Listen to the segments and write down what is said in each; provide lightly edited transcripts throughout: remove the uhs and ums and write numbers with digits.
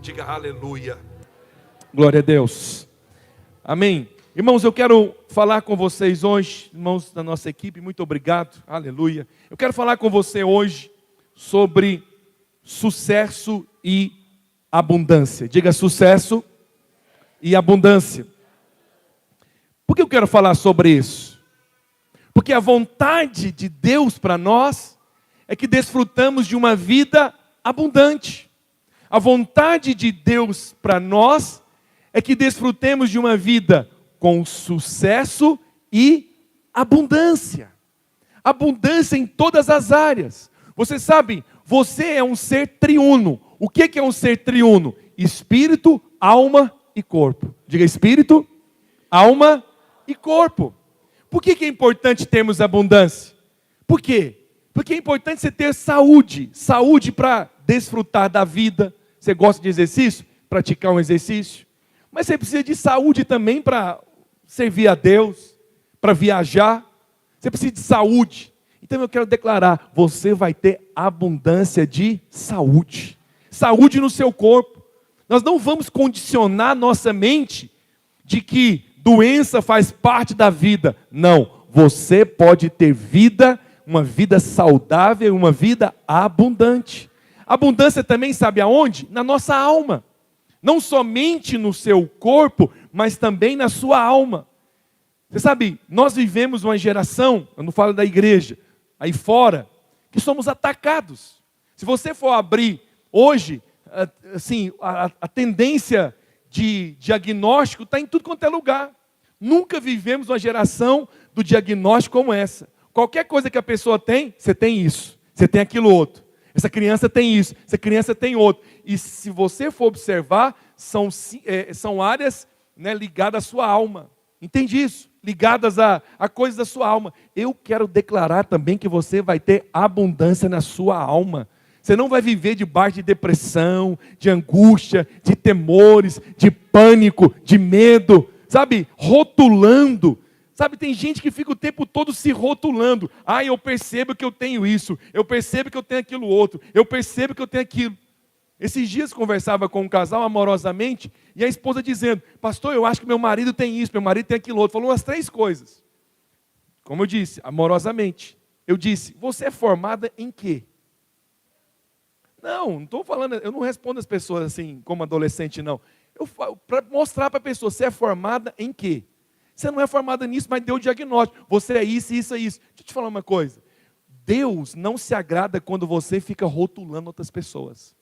Diga aleluia. Glória a Deus. Amém. Irmãos, eu quero falar com vocês hoje, irmãos da nossa equipe, muito obrigado, aleluia. Eu quero falar com você hoje sobre sucesso e abundância. Diga sucesso e abundância. Por que eu quero falar sobre isso? Porque a vontade de Deus para nós é que desfrutamos de uma vida abundante. A vontade de Deus para nós é que desfrutemos de uma vida com sucesso e abundância. Abundância em todas as áreas. Você sabe, você é um ser triuno. O que é um ser triuno? Espírito, alma e corpo. Diga espírito, alma e corpo. Por que é importante termos abundância? Por quê? Porque é importante você ter saúde. Saúde para desfrutar da vida. Você gosta de exercício? Praticar um exercício. Mas você precisa de saúde também para servir a Deus, para viajar. Você precisa de saúde. Então eu quero declarar, você vai ter abundância de saúde. Saúde no seu corpo. Nós não vamos condicionar nossa mente de que doença faz parte da vida. Não, você pode ter vida, uma vida saudável, uma vida abundante. Abundância também sabe aonde? Na nossa alma. Não somente no seu corpo, mas também na sua alma. Você sabe, nós vivemos uma geração, eu não falo da igreja, aí fora, que somos atacados. Se você for abrir hoje, assim, a tendência de diagnóstico está em tudo quanto é lugar. Nunca vivemos uma geração do diagnóstico como essa. Qualquer coisa que a pessoa tem, você tem isso, você tem aquilo outro. Essa criança tem isso, essa criança tem outro. E se você for observar, são áreas, né, ligadas à sua alma. Entende isso? Ligadas a coisas da sua alma. Eu quero declarar também que você vai ter abundância na sua alma. Você não vai viver debaixo de depressão, de angústia, de temores, de pânico, de medo, sabe? Rotulando. Sabe, tem gente que fica o tempo todo se rotulando. Ah, eu percebo que eu tenho isso. Eu percebo que eu tenho aquilo outro. Eu percebo que eu tenho aquilo. Esses dias conversava com um casal amorosamente. E a esposa dizendo, pastor, eu acho que meu marido tem isso, meu marido tem aquilo outro. Falou umas 3 coisas. Como eu disse, amorosamente. Eu disse, você é formada em quê? Não estou falando, eu não respondo as pessoas assim, como adolescente, não. Eu falo, para mostrar para a pessoa, você é formada em quê? Você não é formada nisso, mas deu o diagnóstico. Você é isso, isso, isso. Deixa eu te falar uma coisa. Deus não se agrada quando você fica rotulando outras pessoas.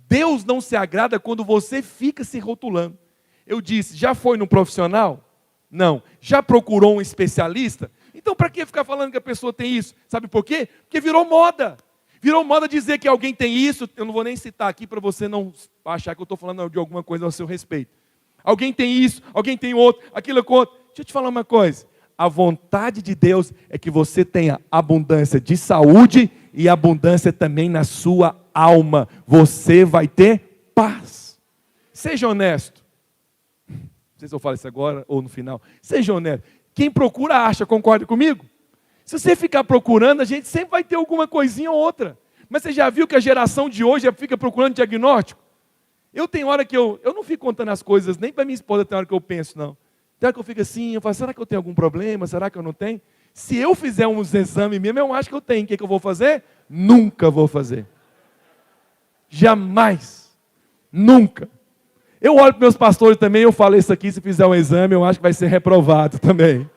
Deus não se agrada quando você fica se rotulando. Eu disse, já foi no profissional? Não. Já procurou um especialista? Então para que ficar falando que a pessoa tem isso? Sabe por quê? Porque virou moda. Virou moda dizer que alguém tem isso. Eu não vou nem citar aqui para você não achar que eu estou falando de alguma coisa ao seu respeito. Alguém tem isso, alguém tem outro, aquilo é outro. Deixa eu te falar uma coisa. A vontade de Deus é que você tenha abundância de saúde e abundância também na sua alma. Você vai ter paz. Seja honesto. Não sei se eu falo isso agora ou no final. Seja honesto. Quem procura acha, concorda comigo? Se você ficar procurando, a gente sempre vai ter alguma coisinha ou outra. Mas você já viu que a geração de hoje fica procurando diagnóstico? Eu tenho hora que eu não fico contando as coisas, nem para minha esposa tem hora que eu penso, não. Tem hora que eu fico assim, eu falo, será que eu tenho algum problema? Será que eu não tenho? Se eu fizer uns exames mesmo, eu acho que eu tenho. O que eu vou fazer? Nunca vou fazer. Jamais. Nunca. Eu olho para meus pastores também, eu falo isso aqui, se fizer um exame, eu acho que vai ser reprovado também.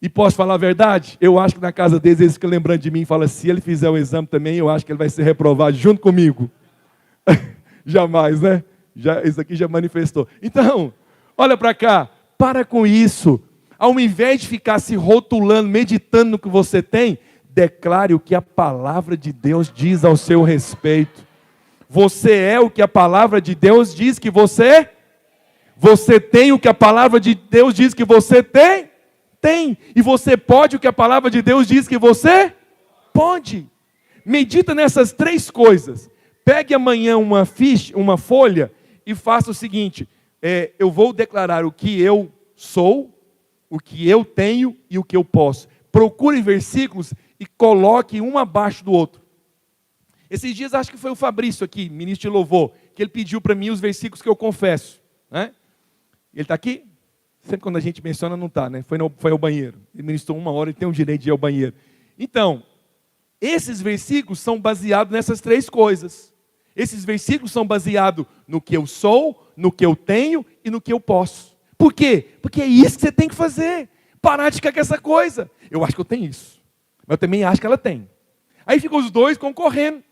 E posso falar a verdade? Eu acho que na casa deles, eles ficam lembrando de mim e falam, se ele fizer o exame também, eu acho que ele vai ser reprovado junto comigo. Jamais, né? Isso aqui já manifestou. Então, olha para cá, para com isso. Ao invés de ficar se rotulando, meditando no que você tem, declare o que a palavra de Deus diz ao seu respeito. Você é o que a palavra de Deus diz que você é. Você tem o que a palavra de Deus diz que você tem. Tem. E você pode o que a palavra de Deus diz que você pode. Medita nessas 3 coisas. Pegue amanhã uma folha e faça o seguinte, eu vou declarar o que eu sou, o que eu tenho e o que eu posso. Procure versículos e coloque um abaixo do outro. Esses dias acho que foi o Fabrício aqui, ministro de louvor, que ele pediu para mim os versículos que eu confesso. Né? Ele está aqui? Sempre quando a gente menciona não está, né? Foi ao banheiro. Ele ministrou 1 hora, ele tem o direito de ir ao banheiro. Então, esses versículos são baseados nessas 3 coisas. Esses versículos são baseados no que eu sou, no que eu tenho e no que eu posso. Por quê? Porque é isso que você tem que fazer. Parar de ficar com essa coisa. Eu acho que eu tenho isso. Mas eu também acho que ela tem. Aí ficam os dois concorrendo.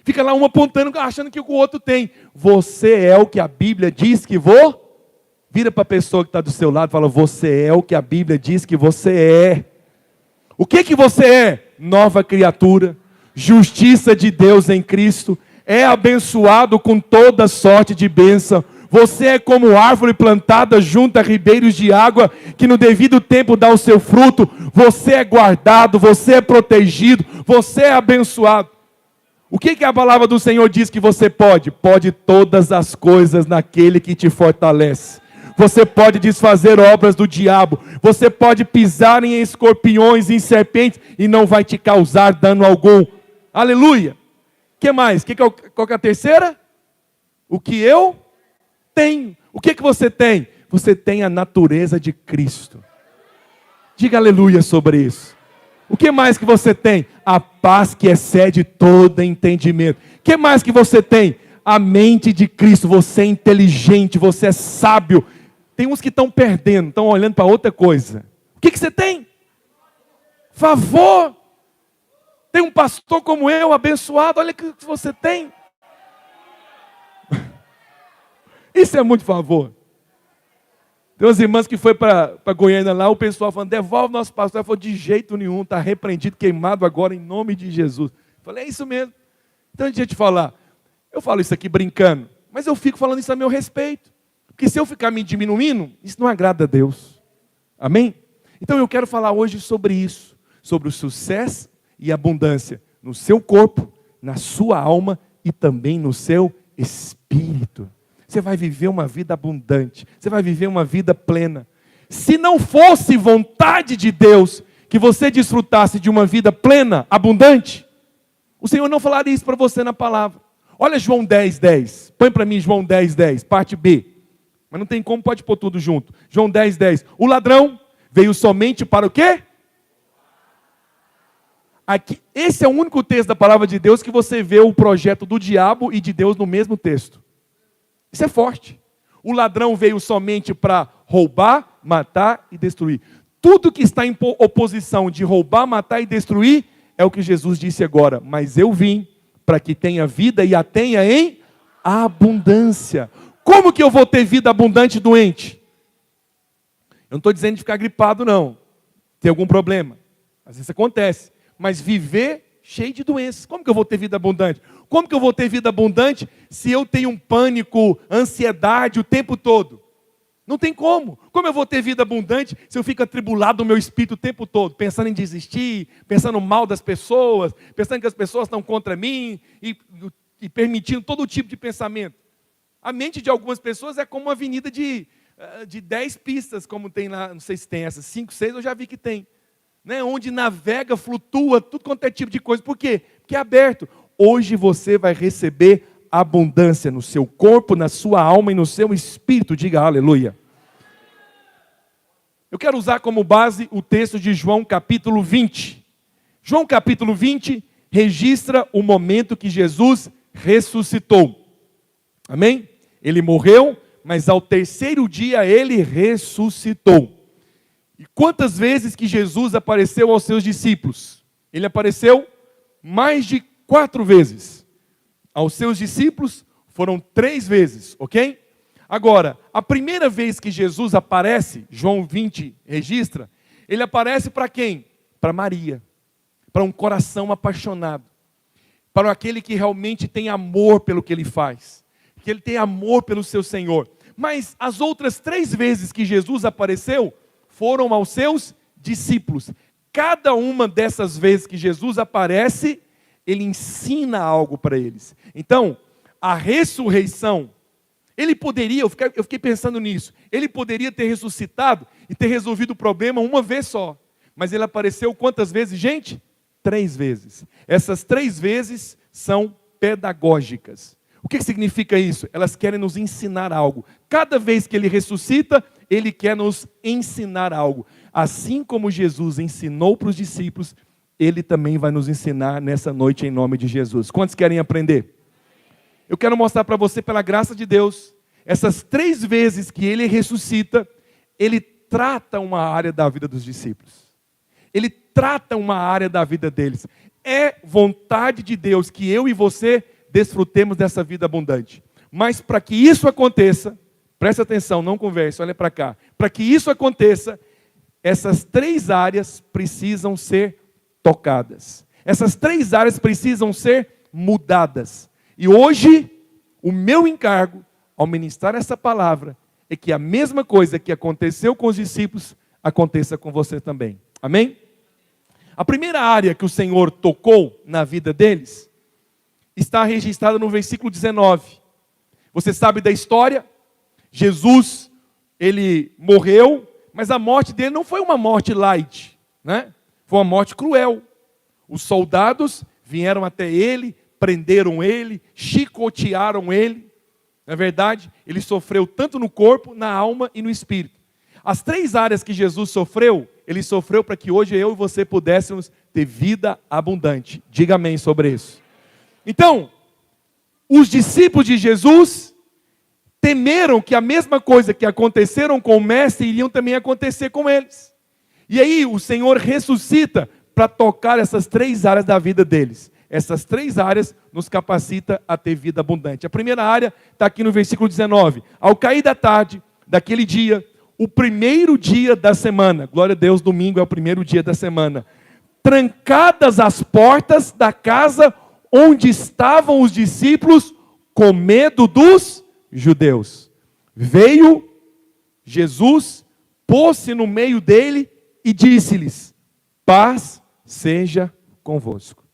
Fica lá um apontando, achando que o outro tem. Você é o que a Bíblia diz que vou? Vira para a pessoa que está do seu lado e fala, você é o que a Bíblia diz que você é. O que você é? Nova criatura, justiça de Deus em Cristo, é abençoado com toda sorte de bênção. Você é como árvore plantada junto a ribeiros de água, que no devido tempo dá o seu fruto. Você é guardado, você é protegido, você é abençoado. O que a palavra do Senhor diz que você pode? Pode todas as coisas naquele que te fortalece. Você pode desfazer obras do diabo. Você pode pisar em escorpiões, em serpentes, e não vai te causar dano algum. Aleluia! O que mais? Qual que é a terceira? O que eu tenho. O que você tem? Você tem a natureza de Cristo. Diga aleluia sobre isso. O que mais que você tem? A paz que excede todo entendimento. O que mais que você tem? A mente de Cristo. Você é inteligente, você é sábio. Tem uns que estão perdendo, estão olhando para outra coisa. O que você tem? Favor. Tem um pastor como eu, abençoado. Olha o que você tem. Isso é muito favor. Tem umas irmãs que foi para Goiânia lá, o pessoal falando, devolve nosso pastor. Ela falou, de jeito nenhum, está repreendido, queimado agora em nome de Jesus. Eu falei, é isso mesmo. Então, deixa eu te falar, eu falo isso aqui brincando, mas eu fico falando isso a meu respeito. Porque se eu ficar me diminuindo, isso não agrada a Deus. Amém? Então eu quero falar hoje sobre isso, sobre o sucesso e abundância no seu corpo, na sua alma e também no seu espírito. Você vai viver uma vida abundante. Você vai viver uma vida plena. Se não fosse vontade de Deus que você desfrutasse de uma vida plena, abundante, o Senhor não falaria isso para você na palavra. Olha João 10:10. Põe para mim João 10:10, parte B. Mas não tem como, pode pôr tudo junto. João 10:10. O ladrão veio somente para o quê? Aqui, esse é o único texto da palavra de Deus que você vê o projeto do diabo e de Deus no mesmo texto. Isso é forte. O ladrão veio somente para roubar, matar e destruir. Tudo que está em oposição de roubar, matar e destruir é o que Jesus disse agora. Mas eu vim para que tenha vida e a tenha em abundância. Como que eu vou ter vida abundante doente? Eu não estou dizendo de ficar gripado não. Tem algum problema? Às vezes acontece. Mas viver cheio de doenças. Como que eu vou ter vida abundante? Como que eu vou ter vida abundante se eu tenho um pânico, ansiedade o tempo todo? Não tem como. Como eu vou ter vida abundante se eu fico atribulado no meu espírito o tempo todo? Pensando em desistir, pensando mal das pessoas, pensando que as pessoas estão contra mim e permitindo todo tipo de pensamento. A mente de algumas pessoas é como uma avenida de 10 pistas, como tem lá, não sei se tem essas, 5, 6, eu já vi que tem. Né? Onde navega, flutua, tudo quanto é tipo de coisa. Por quê? Porque é aberto. Hoje você vai receber abundância no seu corpo, na sua alma e no seu espírito. Diga aleluia. Eu quero usar como base o texto de João capítulo 20. João capítulo 20 registra o momento que Jesus ressuscitou. Amém? Ele morreu, mas ao terceiro dia ele ressuscitou. E quantas vezes que Jesus apareceu aos seus discípulos? Ele apareceu mais de 4 vezes. Aos seus discípulos foram 3 vezes, ok? Agora, a primeira vez que Jesus aparece, João 20 registra, ele aparece para quem? Para Maria, para um coração apaixonado, para aquele que realmente tem amor pelo que ele faz, que ele tem amor pelo seu Senhor. Mas as outras 3 vezes que Jesus apareceu, foram aos seus discípulos. Cada uma dessas vezes que Jesus aparece, ele ensina algo para eles. Então, a ressurreição, ele poderia, eu fiquei pensando nisso, ele poderia ter ressuscitado e ter resolvido o problema uma vez só. Mas ele apareceu quantas vezes, gente? 3 vezes. Essas 3 vezes são pedagógicas. O que significa isso? Elas querem nos ensinar algo. Cada vez que ele ressuscita, ele quer nos ensinar algo. Assim como Jesus ensinou para os discípulos, ele também vai nos ensinar nessa noite em nome de Jesus. Quantos querem aprender? Eu quero mostrar para você, pela graça de Deus, essas 3 vezes que ele ressuscita, ele trata uma área da vida dos discípulos. Ele trata uma área da vida deles. É vontade de Deus que eu e você desfrutemos dessa vida abundante. Mas para que isso aconteça, presta atenção, não converse, olha para cá. Para que isso aconteça, essas 3 áreas precisam ser tocadas. Essas 3 áreas precisam ser mudadas. E hoje, o meu encargo, ao ministrar essa palavra, é que a mesma coisa que aconteceu com os discípulos, aconteça com você também. Amém? A primeira área que o Senhor tocou na vida deles, está registrada no versículo 19. Você sabe da história? Jesus, ele morreu, mas a morte dele não foi uma morte light, né? Foi uma morte cruel. Os soldados vieram até ele, prenderam ele, chicotearam ele. Na verdade, ele sofreu tanto no corpo, na alma e no espírito. As 3 áreas que Jesus sofreu, ele sofreu para que hoje eu e você pudéssemos ter vida abundante. Diga amém sobre isso. Então, os discípulos de Jesus temeram que a mesma coisa que aconteceram com o mestre iriam também acontecer com eles. E aí o Senhor ressuscita para tocar essas 3 áreas da vida deles. Essas 3 áreas nos capacita a ter vida abundante. A primeira área está aqui no versículo 19. Ao cair da tarde daquele dia, o primeiro dia da semana, glória a Deus, domingo é o primeiro dia da semana, trancadas as portas da casa onde estavam os discípulos com medo dos judeus. Veio Jesus, pôs-se no meio dele e disse-lhes: paz seja convosco.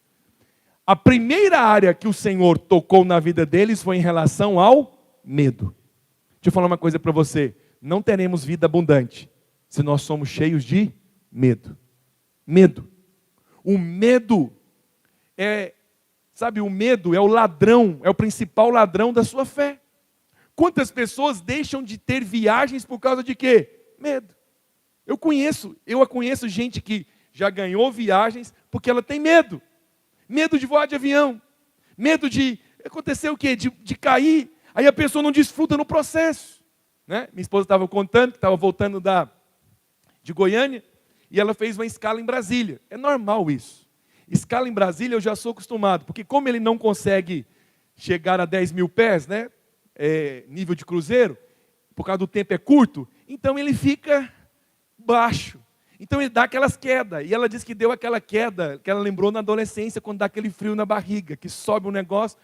A primeira área que o Senhor tocou na vida deles foi em relação ao medo. Deixa eu falar uma coisa para você. Não teremos vida abundante se nós somos cheios de medo. Medo. O medo o medo é o ladrão, é o principal ladrão da sua fé. Quantas pessoas deixam de ter viagens por causa de quê? Medo. Eu conheço gente que já ganhou viagens porque ela tem medo. Medo de voar de avião. Medo de acontecer o quê? De cair. Aí a pessoa não desfruta no processo. Né? Minha esposa estava contando que estava voltando de Goiânia e ela fez uma escala em Brasília. É normal isso. Escala em Brasília eu já sou acostumado, porque como ele não consegue chegar a 10 mil pés, né? Nível de cruzeiro, por causa do tempo é curto, então ele fica baixo. Então ele dá aquelas quedas. E ela disse que deu aquela queda que ela lembrou na adolescência, quando dá aquele frio na barriga, que sobe um negócio.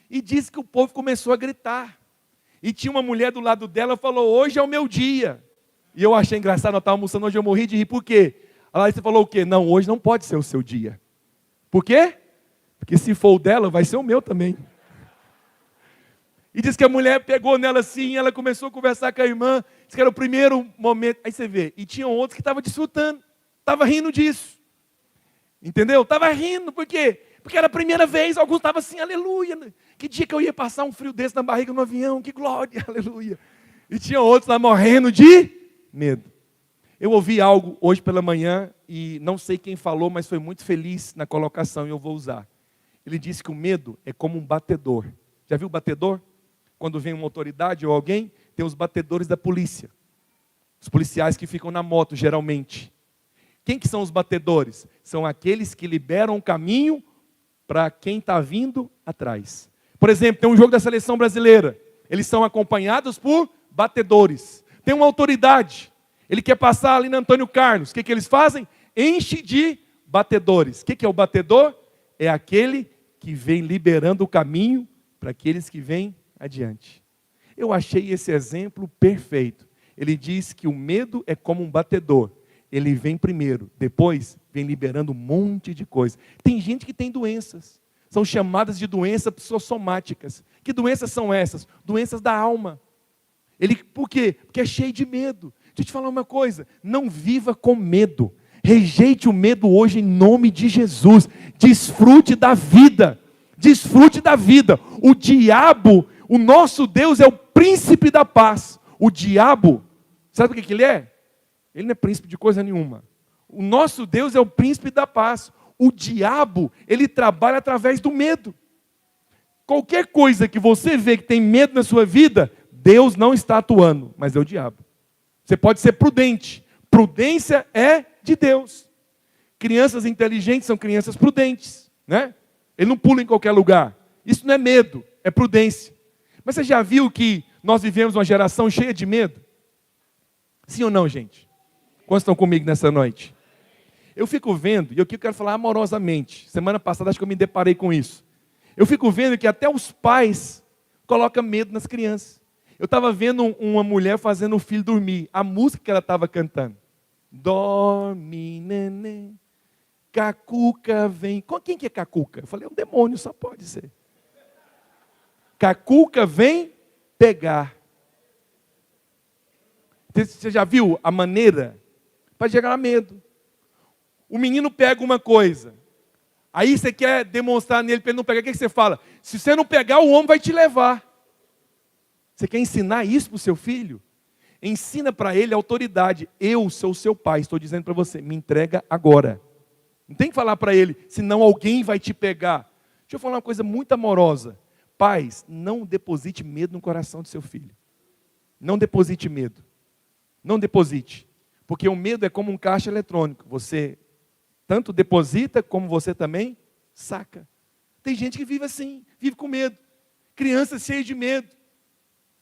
E disse que o povo começou a gritar. E tinha uma mulher do lado dela e falou: hoje é o meu dia. E eu achei engraçado, eu estava almoçando hoje, eu morri de rir. Por quê? A Larissa falou o quê? Não, hoje não pode ser o seu dia. Por quê? Porque se for o dela, vai ser o meu também. E diz que a mulher pegou nela assim, ela começou a conversar com a irmã, disse que era o primeiro momento. Aí você vê, e tinham outros que estavam desfrutando, estavam rindo disso. Entendeu? Estava rindo, por quê? Porque era a primeira vez, alguns estavam assim, aleluia. Que dia que eu ia passar um frio desse na barriga no avião, que glória, aleluia. E tinha outros lá morrendo de medo. Eu ouvi algo hoje pela manhã, e não sei quem falou, mas foi muito feliz na colocação, e eu vou usar. Ele disse que o medo é como um batedor. Já viu o batedor? Quando vem uma autoridade ou alguém, tem os batedores da polícia. Os policiais que ficam na moto, geralmente. Quem que são os batedores? São aqueles que liberam o caminho para quem está vindo atrás. Por exemplo, tem um jogo da seleção brasileira. Eles são acompanhados por batedores. Tem uma autoridade. Ele quer passar ali na Antônio Carlos. O que eles fazem? Enche de batedores. O que é o batedor? É aquele que vem liberando o caminho para aqueles que vêm adiante. Eu achei esse exemplo perfeito. Ele diz que o medo é como um batedor. Ele vem primeiro, depois vem liberando um monte de coisa. Tem gente que tem doenças. São chamadas de doenças psicossomáticas. Que doenças são essas? Doenças da alma. Por quê? Porque é cheio de medo. Deixa eu te falar uma coisa. Não viva com medo. Rejeite o medo hoje em nome de Jesus. Desfrute da vida. Desfrute da vida. O diabo, o nosso Deus é o príncipe da paz. O diabo, sabe o que ele é? Ele não é príncipe de coisa nenhuma. O nosso Deus é o príncipe da paz. O diabo, ele trabalha através do medo. Qualquer coisa que você vê que tem medo na sua vida, Deus não está atuando, mas é o diabo. Você pode ser prudente. Prudência é de Deus. Crianças inteligentes são crianças prudentes, né? Ele não pula em qualquer lugar. Isso não é medo, é prudência. Mas você já viu que nós vivemos uma geração cheia de medo? Sim ou não, gente? Quantos estão comigo nessa noite? Eu fico vendo, e eu quero falar amorosamente. Semana passada acho que eu me deparei com isso. Eu fico vendo que até os pais colocam medo nas crianças. Eu estava vendo uma mulher fazendo o filho dormir. A música que ela estava cantando. Dorme, neném. Cacuca vem. Quem que é Cacuca? Eu falei, é um demônio, só pode ser. Cacuca vem pegar. Você já viu a maneira? Para gerar medo. O menino pega uma coisa. Aí você quer demonstrar nele para ele não pegar. O que você fala? Se você não pegar, o homem vai te levar. Você quer ensinar isso para o seu filho? Ensina para ele a autoridade. Eu sou seu pai, estou dizendo para você, me entrega agora. Não tem que falar para ele, senão alguém vai te pegar. Deixa eu falar uma coisa muito amorosa. Pais, não deposite medo no coração do seu filho. Não deposite medo. Não deposite. Porque o medo é como um caixa eletrônico. Você tanto deposita, como você também saca. Tem gente que vive assim, vive com medo. Crianças cheias de medo.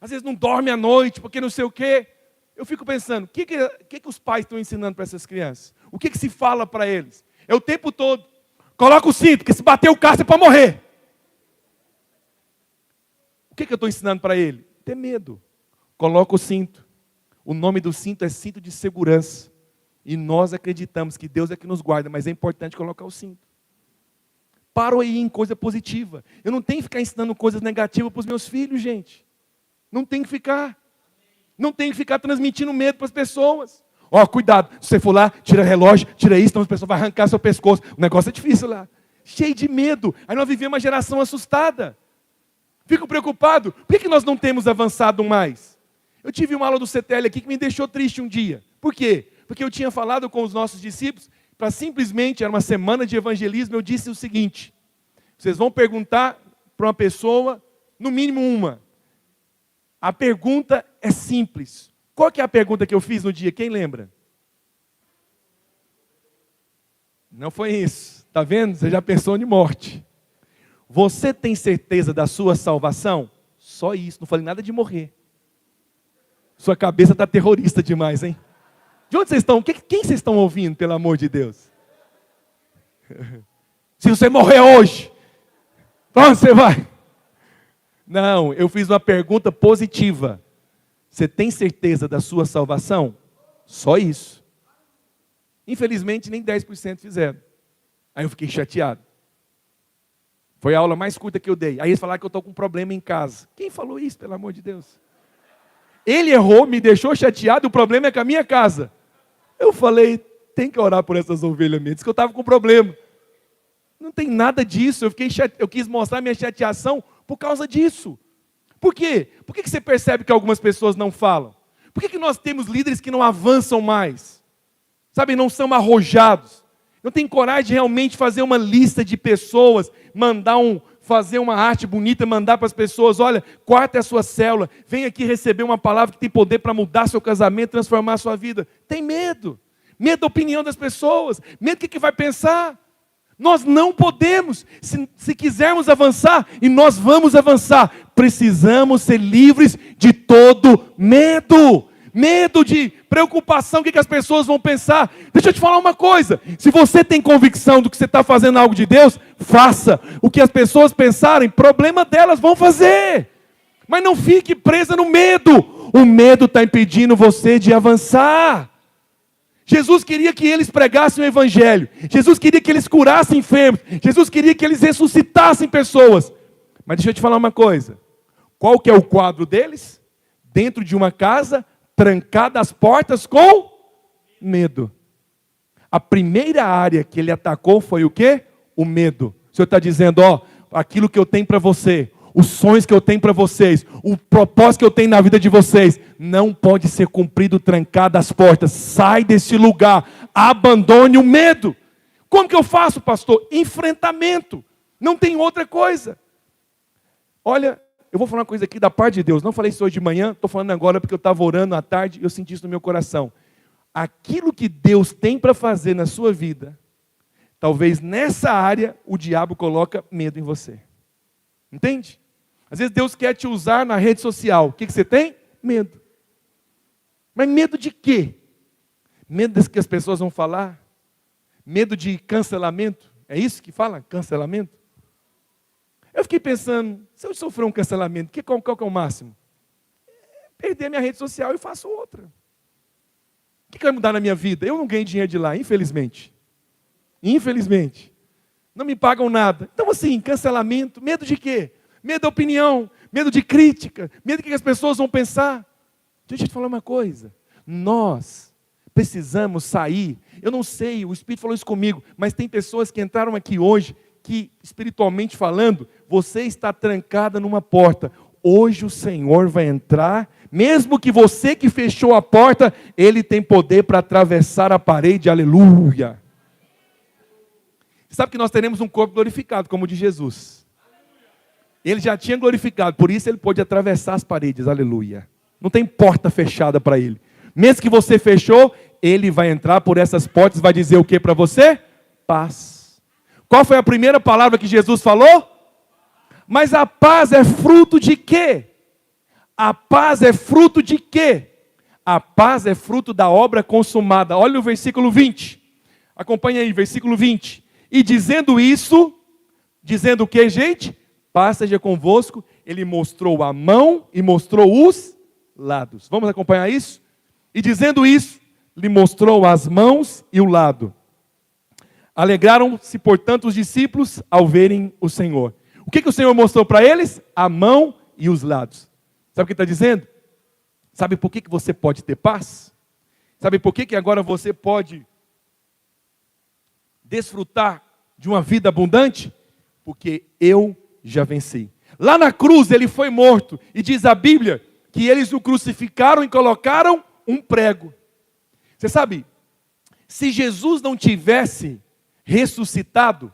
Às vezes não dorme à noite, porque não sei o quê. Eu fico pensando, o que os pais estão ensinando para essas crianças? O que se fala para eles? É o tempo todo. Coloca o cinto, porque se bater o carro, você pode morrer. O que eu estou ensinando para ele? Ter medo. Coloca o cinto. O nome do cinto é cinto de segurança. E nós acreditamos que Deus é que nos guarda, mas é importante colocar o cinto. Paro aí em coisa positiva. Eu não tenho que ficar ensinando coisas negativas para os meus filhos, gente. Não tem que ficar. Não tem que ficar transmitindo medo para as pessoas. Ó, cuidado, se você for lá, tira relógio, tira isso, senão a pessoa vai arrancar seu pescoço. O negócio é difícil lá. Cheio de medo. Aí nós vivemos uma geração assustada. Fico preocupado. Por que nós não temos avançado mais? Eu tive uma aula do CTL aqui que me deixou triste um dia. Por quê? Porque eu tinha falado com os nossos discípulos, para simplesmente, era uma semana de evangelismo, eu disse o seguinte: vocês vão perguntar para uma pessoa, no mínimo uma. A pergunta é simples. Qual que é a pergunta que eu fiz no dia? Quem lembra? Não foi isso. Está vendo? Você já pensou em morte. Você tem certeza da sua salvação? Só isso. Não falei nada de morrer. Sua cabeça está terrorista demais, hein? De onde vocês estão? Quem vocês estão ouvindo, pelo amor de Deus? Se você morrer hoje, para onde você vai? Não, eu fiz uma pergunta positiva. Você tem certeza da sua salvação? Só isso. Infelizmente, nem 10% fizeram. Aí eu fiquei chateado. Foi a aula mais curta que eu dei. Aí eles falaram que eu estou com um problema em casa. Quem falou isso, pelo amor de Deus? Ele errou, me deixou chateado, o problema é com a minha casa. Eu falei, tem que orar por essas ovelhas minhas. Disse que eu estava com problema. Não tem nada disso. Eu quis mostrar minha chateação por causa disso. Por quê? Por que você percebe que algumas pessoas não falam? Por que nós temos líderes que não avançam mais? Sabe, não são arrojados. Não tem coragem de realmente fazer uma lista de pessoas, fazer uma arte bonita, mandar para as pessoas, olha, quarta é a sua célula, vem aqui receber uma palavra que tem poder para mudar seu casamento, transformar a sua vida. Tem medo. Medo da opinião das pessoas, medo do que vai pensar. Nós não podemos, se quisermos avançar, e nós vamos avançar, precisamos ser livres de todo medo. Medo de preocupação, o que as pessoas vão pensar. Deixa eu te falar uma coisa, se você tem convicção do que você está fazendo algo de Deus, faça. O que as pessoas pensarem, problema delas, vão fazer. Mas não fique presa no medo. O medo está impedindo você de avançar. Jesus queria que eles pregassem o evangelho. Jesus queria que eles curassem enfermos. Jesus queria que eles ressuscitassem pessoas. Mas deixa eu te falar uma coisa. Qual que é o quadro deles? Dentro de uma casa, trancada as portas com medo. A primeira área que ele atacou foi o quê? O medo. O Senhor está dizendo, aquilo que eu tenho para você, os sonhos que eu tenho para vocês, o propósito que eu tenho na vida de vocês, não pode ser cumprido trancado as portas. Sai desse lugar, abandone o medo. Como que eu faço, pastor? Enfrentamento. Não tem outra coisa. Olha, eu vou falar uma coisa aqui da parte de Deus. Não falei isso hoje de manhã, estou falando agora porque eu estava orando à tarde e eu senti isso no meu coração. Aquilo que Deus tem para fazer na sua vida, talvez nessa área o diabo coloca medo em você. Entende? Às vezes Deus quer te usar na rede social. O que você tem? Medo. Mas medo de quê? Medo das que as pessoas vão falar? Medo de cancelamento? É isso que fala? Cancelamento? Eu fiquei pensando, se eu sofrer um cancelamento, qual que é o máximo? Perder minha rede social e faço outra. O que vai mudar na minha vida? Eu não ganho dinheiro de lá, infelizmente. Infelizmente. Não me pagam nada. Então assim, cancelamento, medo de quê? Medo da opinião, medo de crítica, medo do que as pessoas vão pensar. Deixa eu te falar uma coisa. Nós precisamos sair. Eu não sei, o Espírito falou isso comigo, mas tem pessoas que entraram aqui hoje, que espiritualmente falando, você está trancada numa porta. Hoje o Senhor vai entrar, mesmo que você que fechou a porta, Ele tem poder para atravessar a parede, aleluia. Sabe que nós teremos um corpo glorificado, como o de Jesus. Ele já tinha glorificado, por isso Ele pôde atravessar as paredes, aleluia. Não tem porta fechada para Ele. Mesmo que você fechou, Ele vai entrar por essas portas e vai dizer o que para você? Paz. Qual foi a primeira palavra que Jesus falou? Mas a paz é fruto de quê? A paz é fruto de quê? A paz é fruto da obra consumada. Olha o versículo 20. Acompanha aí, versículo 20. E dizendo isso, dizendo o que, gente? Paz seja convosco. Ele mostrou a mão e mostrou os lados. Vamos acompanhar isso? E dizendo isso, lhe mostrou as mãos e o lado. Alegraram-se, portanto, os discípulos ao verem o Senhor. O que o Senhor mostrou para eles? A mão e os lados. Sabe o que está dizendo? Sabe por que você pode ter paz? Sabe por que agora você pode desfrutar de uma vida abundante? Porque eu já venci. Lá na cruz ele foi morto. E diz a Bíblia que eles o crucificaram e colocaram um prego. Você sabe, se Jesus não tivesse ressuscitado,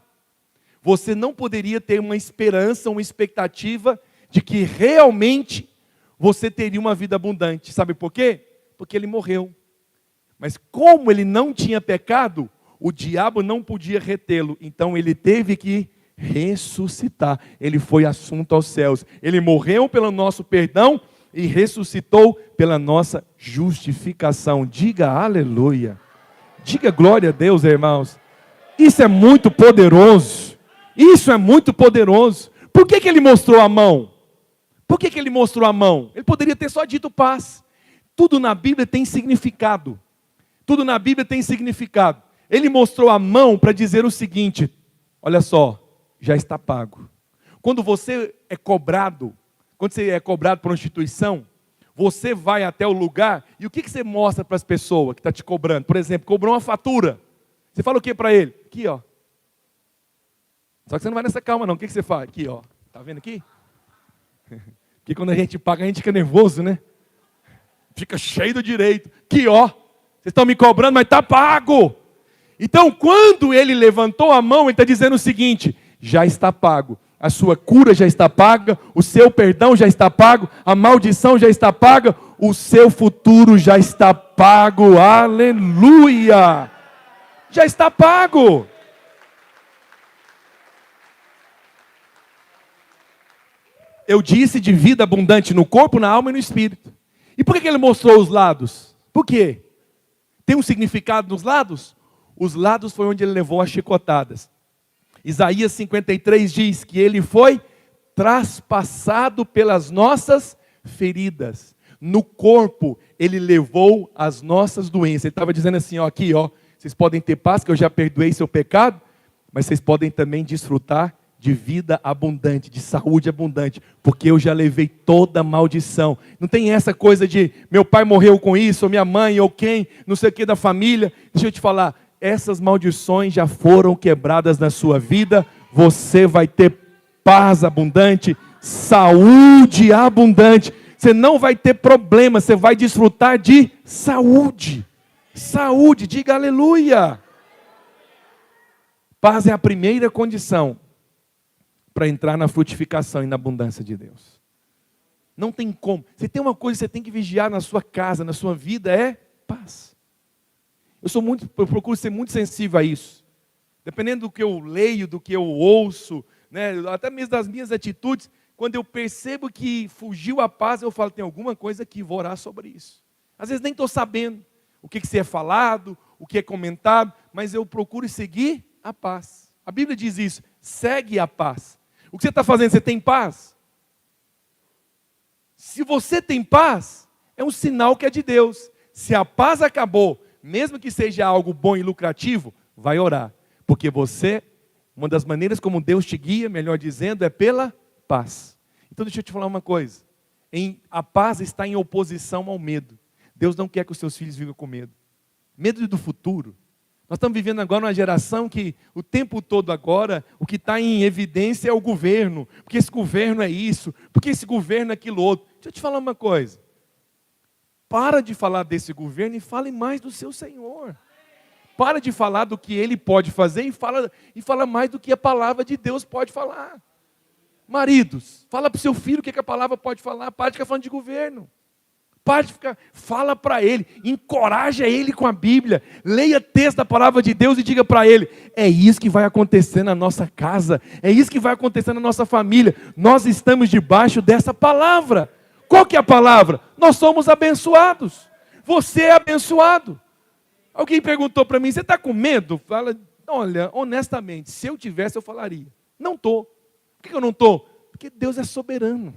você não poderia ter uma esperança, uma expectativa de que realmente você teria uma vida abundante. Sabe por quê? Porque ele morreu. Mas como ele não tinha pecado, o diabo não podia retê-lo. Então ele teve que ressuscitar. Ele foi assunto aos céus. Ele morreu pelo nosso perdão e ressuscitou pela nossa justificação. Diga aleluia. Diga glória a Deus, irmãos. Isso é muito poderoso. Isso é muito poderoso. Por que ele mostrou a mão? Por que ele mostrou a mão? Ele poderia ter só dito paz. Tudo na Bíblia tem significado. Tudo na Bíblia tem significado. Ele mostrou a mão para dizer o seguinte: olha só, já está pago. Quando você é cobrado, quando você é cobrado por uma instituição, você vai até o lugar e o que você mostra para as pessoas que estão te cobrando? Por exemplo, cobrou uma fatura. Você fala o que para ele? Aqui, ó. Só que você não vai nessa calma não. O que você faz? Aqui, ó. Tá vendo aqui? Porque quando a gente paga, a gente fica nervoso, né? Fica cheio do direito. Aqui, ó. Vocês estão me cobrando, mas está pago. Então, quando ele levantou a mão, ele está dizendo o seguinte: já está pago. A sua cura já está paga, o seu perdão já está pago, a maldição já está paga, o seu futuro já está pago. Aleluia! Já está pago. Eu disse de vida abundante no corpo, na alma e no espírito. E por que ele mostrou os lados? Por quê? Tem um significado nos lados? Os lados foi onde ele levou as chicotadas. Isaías 53 diz que ele foi traspassado pelas nossas feridas. No corpo, ele levou as nossas doenças. Ele estava dizendo assim, ó, aqui, ó, vocês podem ter paz, que eu já perdoei seu pecado, mas vocês podem também desfrutar de vida abundante, de saúde abundante, porque eu já levei toda a maldição. Não tem essa coisa de, meu pai morreu com isso, ou minha mãe, ou quem, não sei o que da família. Deixa eu te falar, essas maldições já foram quebradas na sua vida, você vai ter paz abundante, saúde abundante. Você não vai ter problema, você vai desfrutar de saúde. Saúde, diga aleluia. Paz é a primeira condição para entrar na frutificação e na abundância de Deus. Não tem como. Você tem uma coisa que você tem que vigiar na sua casa, na sua vida, é paz. Eu procuro ser muito sensível a isso. Dependendo do que eu leio, do que eu ouço, né, até mesmo das minhas atitudes, quando eu percebo que fugiu a paz, eu falo, tem alguma coisa aqui, vou orar sobre isso. Às vezes nem estou sabendo o que é falado, o que é comentado, mas eu procuro seguir a paz. A Bíblia diz isso, segue a paz. O que você está fazendo? Você tem paz? Se você tem paz, é um sinal que é de Deus. Se a paz acabou, mesmo que seja algo bom e lucrativo, vai orar. Porque uma das maneiras como Deus te guia, melhor dizendo, é pela paz. Então deixa eu te falar uma coisa. A paz está em oposição ao medo. Deus não quer que os seus filhos vivam com medo. Medo do futuro. Nós estamos vivendo agora uma geração que o tempo todo agora, o que está em evidência é o governo. Porque esse governo é isso, porque esse governo é aquilo outro. Deixa eu te falar uma coisa. Para de falar desse governo e fale mais do seu Senhor. Para de falar do que Ele pode fazer e fala mais do que a palavra de Deus pode falar. Maridos, fala para o seu filho o que a palavra pode falar. Para de ficar falando de governo. Fala para ele, encoraja ele com a Bíblia, leia texto da palavra de Deus e diga para ele, é isso que vai acontecer na nossa casa, é isso que vai acontecer na nossa família, nós estamos debaixo dessa palavra. Qual que é a palavra? Nós somos abençoados, você é abençoado. Alguém perguntou para mim, você está com medo? Fala, olha, honestamente, se eu tivesse eu falaria, não estou. Por que eu não estou? Porque Deus é soberano,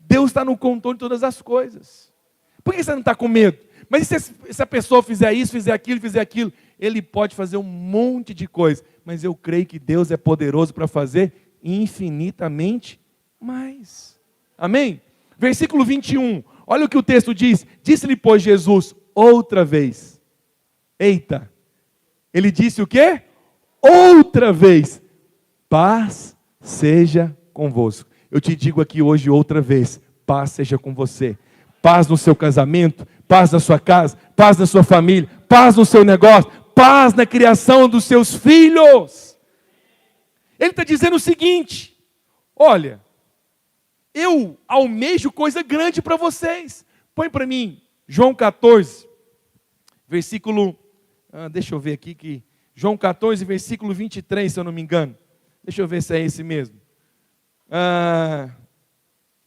Deus está no controle de todas as coisas. Por que você não está com medo? Mas e se a pessoa fizer isso, fizer aquilo, ele pode fazer um monte de coisa. Mas eu creio que Deus é poderoso para fazer infinitamente mais. Amém? Versículo 21, olha o que o texto diz. Disse-lhe, pois, Jesus, outra vez. Eita, ele disse o quê? Outra vez. Paz seja convosco. Eu te digo aqui hoje outra vez, paz seja com você. Paz no seu casamento, paz na sua casa, paz na sua família, paz no seu negócio, paz na criação dos seus filhos. Ele está dizendo o seguinte, olha, eu almejo coisa grande para vocês. Põe para mim, João 14, versículo, deixa eu ver aqui, João 14, versículo 23, se eu não me engano. Deixa eu ver se é esse mesmo.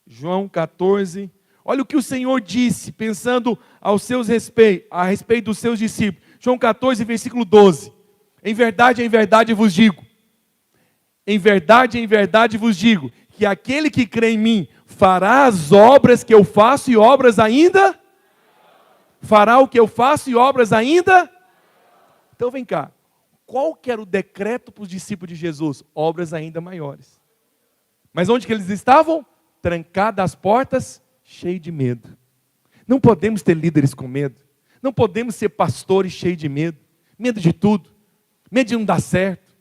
João 14, olha o que o Senhor disse, pensando a respeito dos seus discípulos. João 14, versículo 12. Em verdade vos digo. Em verdade vos digo, que aquele que crê em mim, fará as obras que eu faço e obras ainda? Fará o que eu faço e obras ainda? Então vem cá. Qual que era o decreto para os discípulos de Jesus? Obras ainda maiores. Mas onde que eles estavam? Trancadas as portas, cheio de medo. Não podemos ter líderes com medo. Não podemos ser pastores cheios de medo. Medo de tudo. Medo de não dar certo.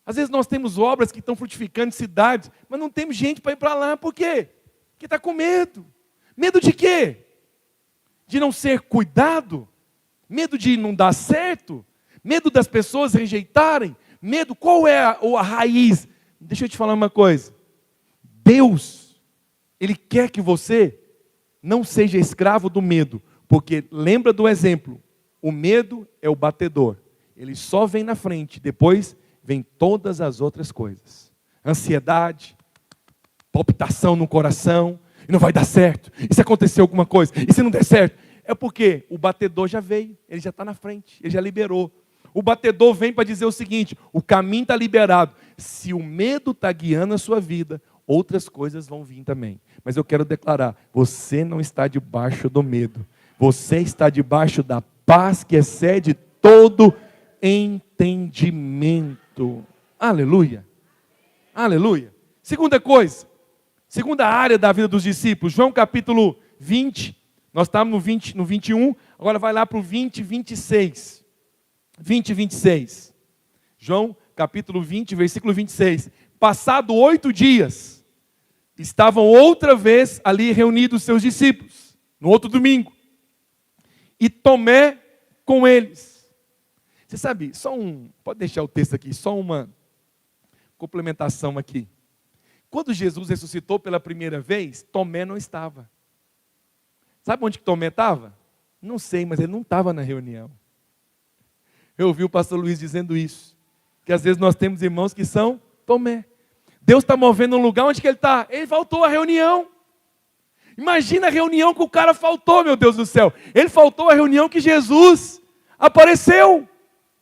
Às vezes nós temos obras que estão frutificando em cidades, mas não temos gente para ir para lá. Por quê? Porque está com medo. Medo de quê? De não ser cuidado? Medo de não dar certo? Medo das pessoas rejeitarem? Medo, qual é a raiz? Deixa eu te falar uma coisa. Deus, Ele quer que você não seja escravo do medo, porque lembra do exemplo, o medo é o batedor, ele só vem na frente, depois vem todas as outras coisas, ansiedade, palpitação no coração, e não vai dar certo, e se acontecer alguma coisa, e se não der certo, é porque o batedor já veio, ele já está na frente, ele já liberou. O batedor vem para dizer o seguinte, o caminho está liberado, se o medo está guiando a sua vida, outras coisas vão vir também. Mas eu quero declarar, você não está debaixo do medo. Você está debaixo da paz que excede todo entendimento. Aleluia. Aleluia. Segunda coisa. Segunda área da vida dos discípulos. João capítulo 20. Nós estávamos no 21. Agora vai lá para o 20, 26. 20 e 26. João capítulo 20, versículo 26. Passado 8 dias, estavam outra vez ali reunidos seus discípulos, no outro domingo. E Tomé com eles. Você sabe, pode deixar o texto aqui, só uma complementação aqui. Quando Jesus ressuscitou pela primeira vez, Tomé não estava. Sabe onde que Tomé estava? Não sei, mas ele não estava na reunião. Eu ouvi o pastor Luiz dizendo isso, que às vezes nós temos irmãos que são Tomé. Deus está movendo um lugar, onde que ele está? Ele faltou à reunião. Imagina a reunião que o cara faltou, meu Deus do céu. Ele faltou à reunião que Jesus apareceu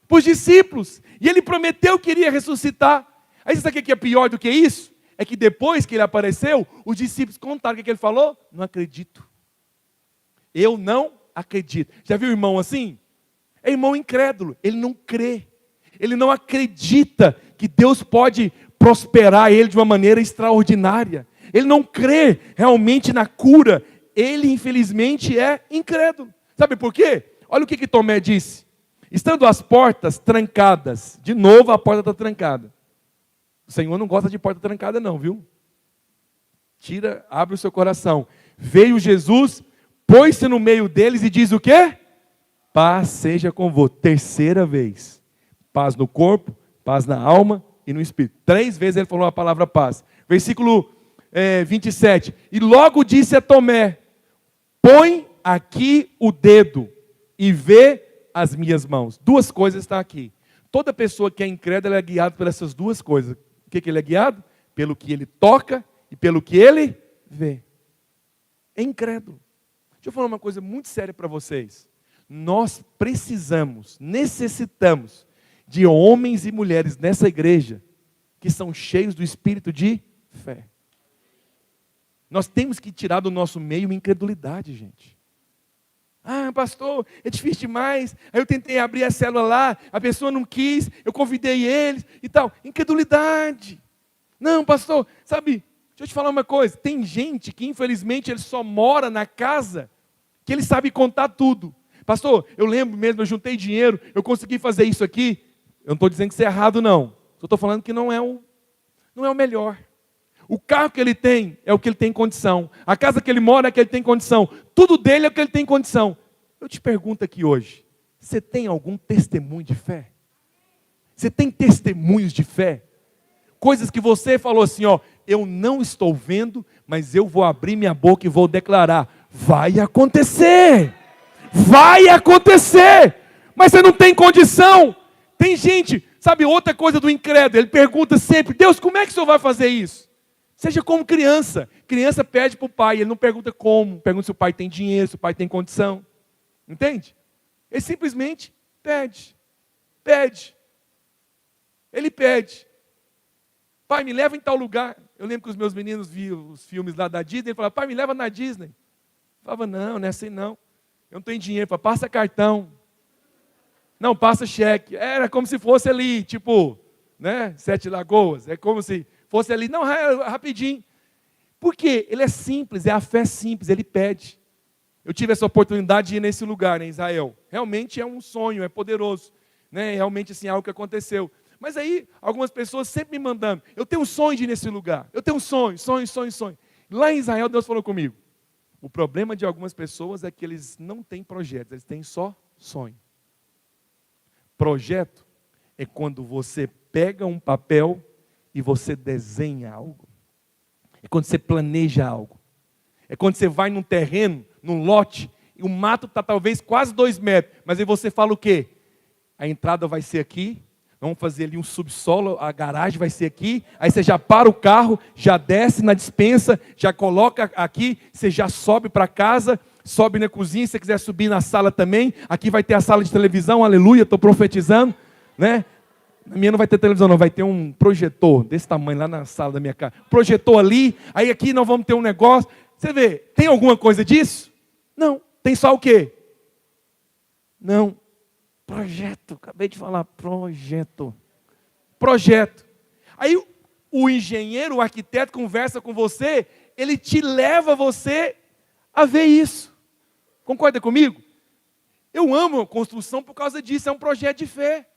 para os discípulos. E ele prometeu que iria ressuscitar. Aí você sabe o que é pior do que isso? É que depois que ele apareceu, os discípulos contaram o que ele falou? Não acredito. Eu não acredito. Já viu irmão assim? É irmão incrédulo. Ele não crê. Ele não acredita que Deus pode prosperar ele de uma maneira extraordinária. Ele não crê realmente na cura. Ele, infelizmente, é incrédulo. Sabe por quê? Olha o que Tomé disse. Estando as portas trancadas. De novo a porta está trancada. O Senhor não gosta de porta trancada não, viu? Abre o seu coração. Veio Jesus, pôs-se no meio deles e diz o quê? Paz seja convosco. Terceira vez. Paz no corpo, paz na alma e no espírito. 3 vezes ele falou a palavra paz. Versículo 27. E logo disse a Tomé: põe aqui o dedo e vê as minhas mãos. 2 coisas estão aqui. Toda pessoa que é incrédula é guiada por essas 2 coisas. O que ele é guiado? Pelo que ele toca e pelo que ele vê. É incrédulo. Deixa eu falar uma coisa muito séria para vocês. Nós necessitamos de homens e mulheres nessa igreja que são cheios do espírito de fé. Nós temos que tirar do nosso meio a incredulidade, gente. Ah, pastor, é difícil demais. Aí eu tentei abrir a célula lá, a pessoa não quis, eu convidei eles e tal. Incredulidade. Não, pastor, sabe, deixa eu te falar uma coisa. Tem gente que infelizmente ele só mora na casa que ele sabe contar tudo. Pastor, eu lembro mesmo, eu juntei dinheiro, eu consegui fazer isso aqui. Eu não estou dizendo que isso é errado não. Só estou falando que não é o melhor. O carro que ele tem é o que ele tem condição. A casa que ele mora é o que ele tem condição. Tudo dele é o que ele tem condição. Eu te pergunto aqui hoje, você tem algum testemunho de fé? Você tem testemunhos de fé? Coisas que você falou assim, ó, eu não estou vendo, mas eu vou abrir minha boca e vou declarar, vai acontecer! Vai acontecer! Mas você não tem condição. Tem gente, sabe outra coisa do incrédulo, ele pergunta sempre, Deus, como é que o Senhor vai fazer isso? Seja como criança. Criança pede para o pai, ele não pergunta como, pergunta se o pai tem dinheiro, se o pai tem condição. Entende? Ele simplesmente pede. Pede. Ele pede. Pai, me leva em tal lugar. Eu lembro que os meus meninos viam os filmes lá da Disney, ele falava, pai, me leva na Disney. Eu falava, não é assim não. Eu não tenho dinheiro. Eu falava, passa cartão. Não, passa cheque. Era como se fosse ali, tipo, né, 7 Lagoas. É como se fosse ali, não, rapidinho. Por quê? Ele é simples, é a fé simples, ele pede. Eu tive essa oportunidade de ir nesse lugar, em Israel. Realmente é um sonho, é poderoso. Né? Realmente assim, é algo que aconteceu. Mas aí, algumas pessoas sempre me mandando, eu tenho um sonho de ir nesse lugar. Eu tenho um sonho. Lá em Israel, Deus falou comigo. O problema de algumas pessoas é que eles não têm projetos, eles têm só sonho. Projeto é quando você pega um papel e você desenha algo. É quando você planeja algo. É quando você vai num terreno, num lote, e o mato está talvez quase 2 metros. Mas aí você fala o quê? A entrada vai ser aqui, vamos fazer ali um subsolo, a garagem vai ser aqui. Aí você já para o carro, já desce na despensa, já coloca aqui, você já sobe para casa, sobe na cozinha, se você quiser subir na sala também. Aqui vai ter a sala de televisão, aleluia, estou profetizando, né? Na minha não vai ter televisão não, vai ter um projetor desse tamanho lá na sala da minha casa. Projetor ali, aí aqui nós vamos ter um negócio. Você vê, tem alguma coisa disso? Não, tem só o quê? Não, projeto, acabei de falar, projeto. Aí o engenheiro, o arquiteto conversa com você, ele te leva você a ver isso. Concorda comigo? Eu amo a construção por causa disso, é um projeto de fé.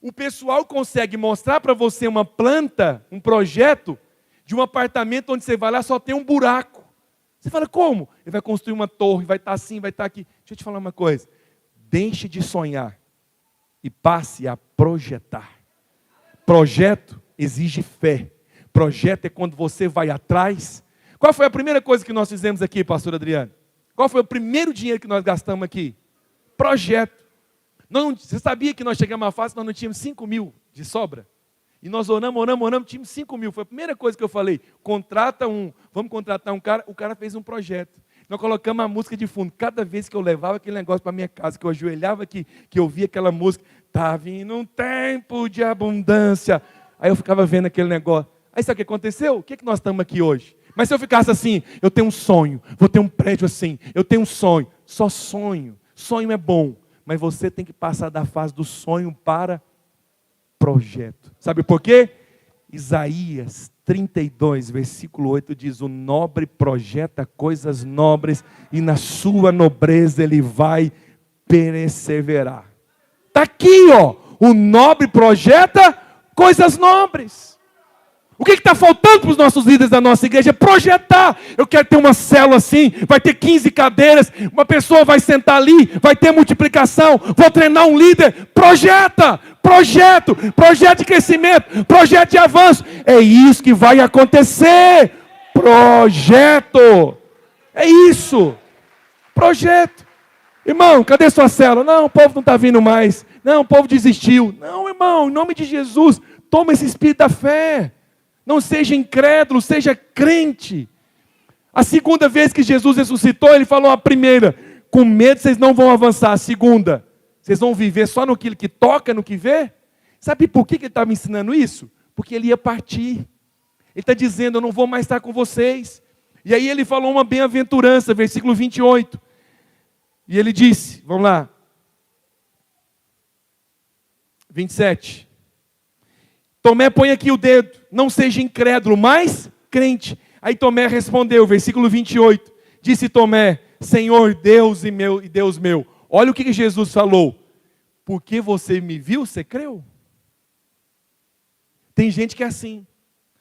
o pessoal consegue mostrar para você uma planta, um projeto de um apartamento onde você vai lá só tem um buraco. Você fala, como? Ele vai construir uma torre, vai estar assim, vai estar aqui. Deixa eu te falar uma coisa. Deixe de sonhar e passe a projetar. Projeto exige fé. Projeto é quando você vai atrás. Qual foi a primeira coisa que nós fizemos aqui, pastor Adriano? Qual foi o primeiro dinheiro que nós gastamos aqui? Projeto. Você sabia que nós chegamos à fase que nós não tínhamos 5 mil de sobra? E nós oramos, tínhamos 5 mil. Foi a primeira coisa que eu falei. Vamos contratar um cara. O cara fez um projeto. Nós colocamos a música de fundo. Cada vez que eu levava aquele negócio para minha casa, que eu ajoelhava aqui, que eu via aquela música, tá vindo um tempo de abundância. Aí eu ficava vendo aquele negócio. Aí sabe o que aconteceu? O que nós estamos aqui hoje? Mas se eu ficasse assim, eu tenho um sonho, vou ter um prédio assim, eu tenho um sonho. Só sonho. Sonho é bom, mas você tem que passar da fase do sonho para projeto. Sabe por quê? Isaías 32, versículo 8 diz, o nobre projeta coisas nobres e na sua nobreza ele vai perseverar. Está aqui, ó, o nobre projeta coisas nobres. O que está faltando para os nossos líderes da nossa igreja? É projetar. Eu quero ter uma célula assim, vai ter 15 cadeiras, uma pessoa vai sentar ali, vai ter multiplicação, vou treinar um líder. Projeta, projeto de crescimento, projeto de avanço. É isso que vai acontecer. Projeto. É isso. Projeto. Irmão, cadê sua célula? Não, o povo não está vindo mais. Não, o povo desistiu. Não, irmão, em nome de Jesus, toma esse espírito da fé. Não seja incrédulo, seja crente. A segunda vez que Jesus ressuscitou, ele falou a primeira, com medo vocês não vão avançar. A segunda, vocês vão viver só no que toca, no que vê? Sabe por que ele estava ensinando isso? Porque ele ia partir. Ele está dizendo, eu não vou mais estar com vocês. E aí ele falou uma bem-aventurança, versículo 28. E ele disse, vamos lá. 27. Tomé, põe aqui o dedo, não seja incrédulo, mas crente. Aí Tomé respondeu, versículo 28, disse Tomé, Senhor Deus e Deus meu. Olha o que Jesus falou, porque você me viu, você creu? Tem gente que é assim,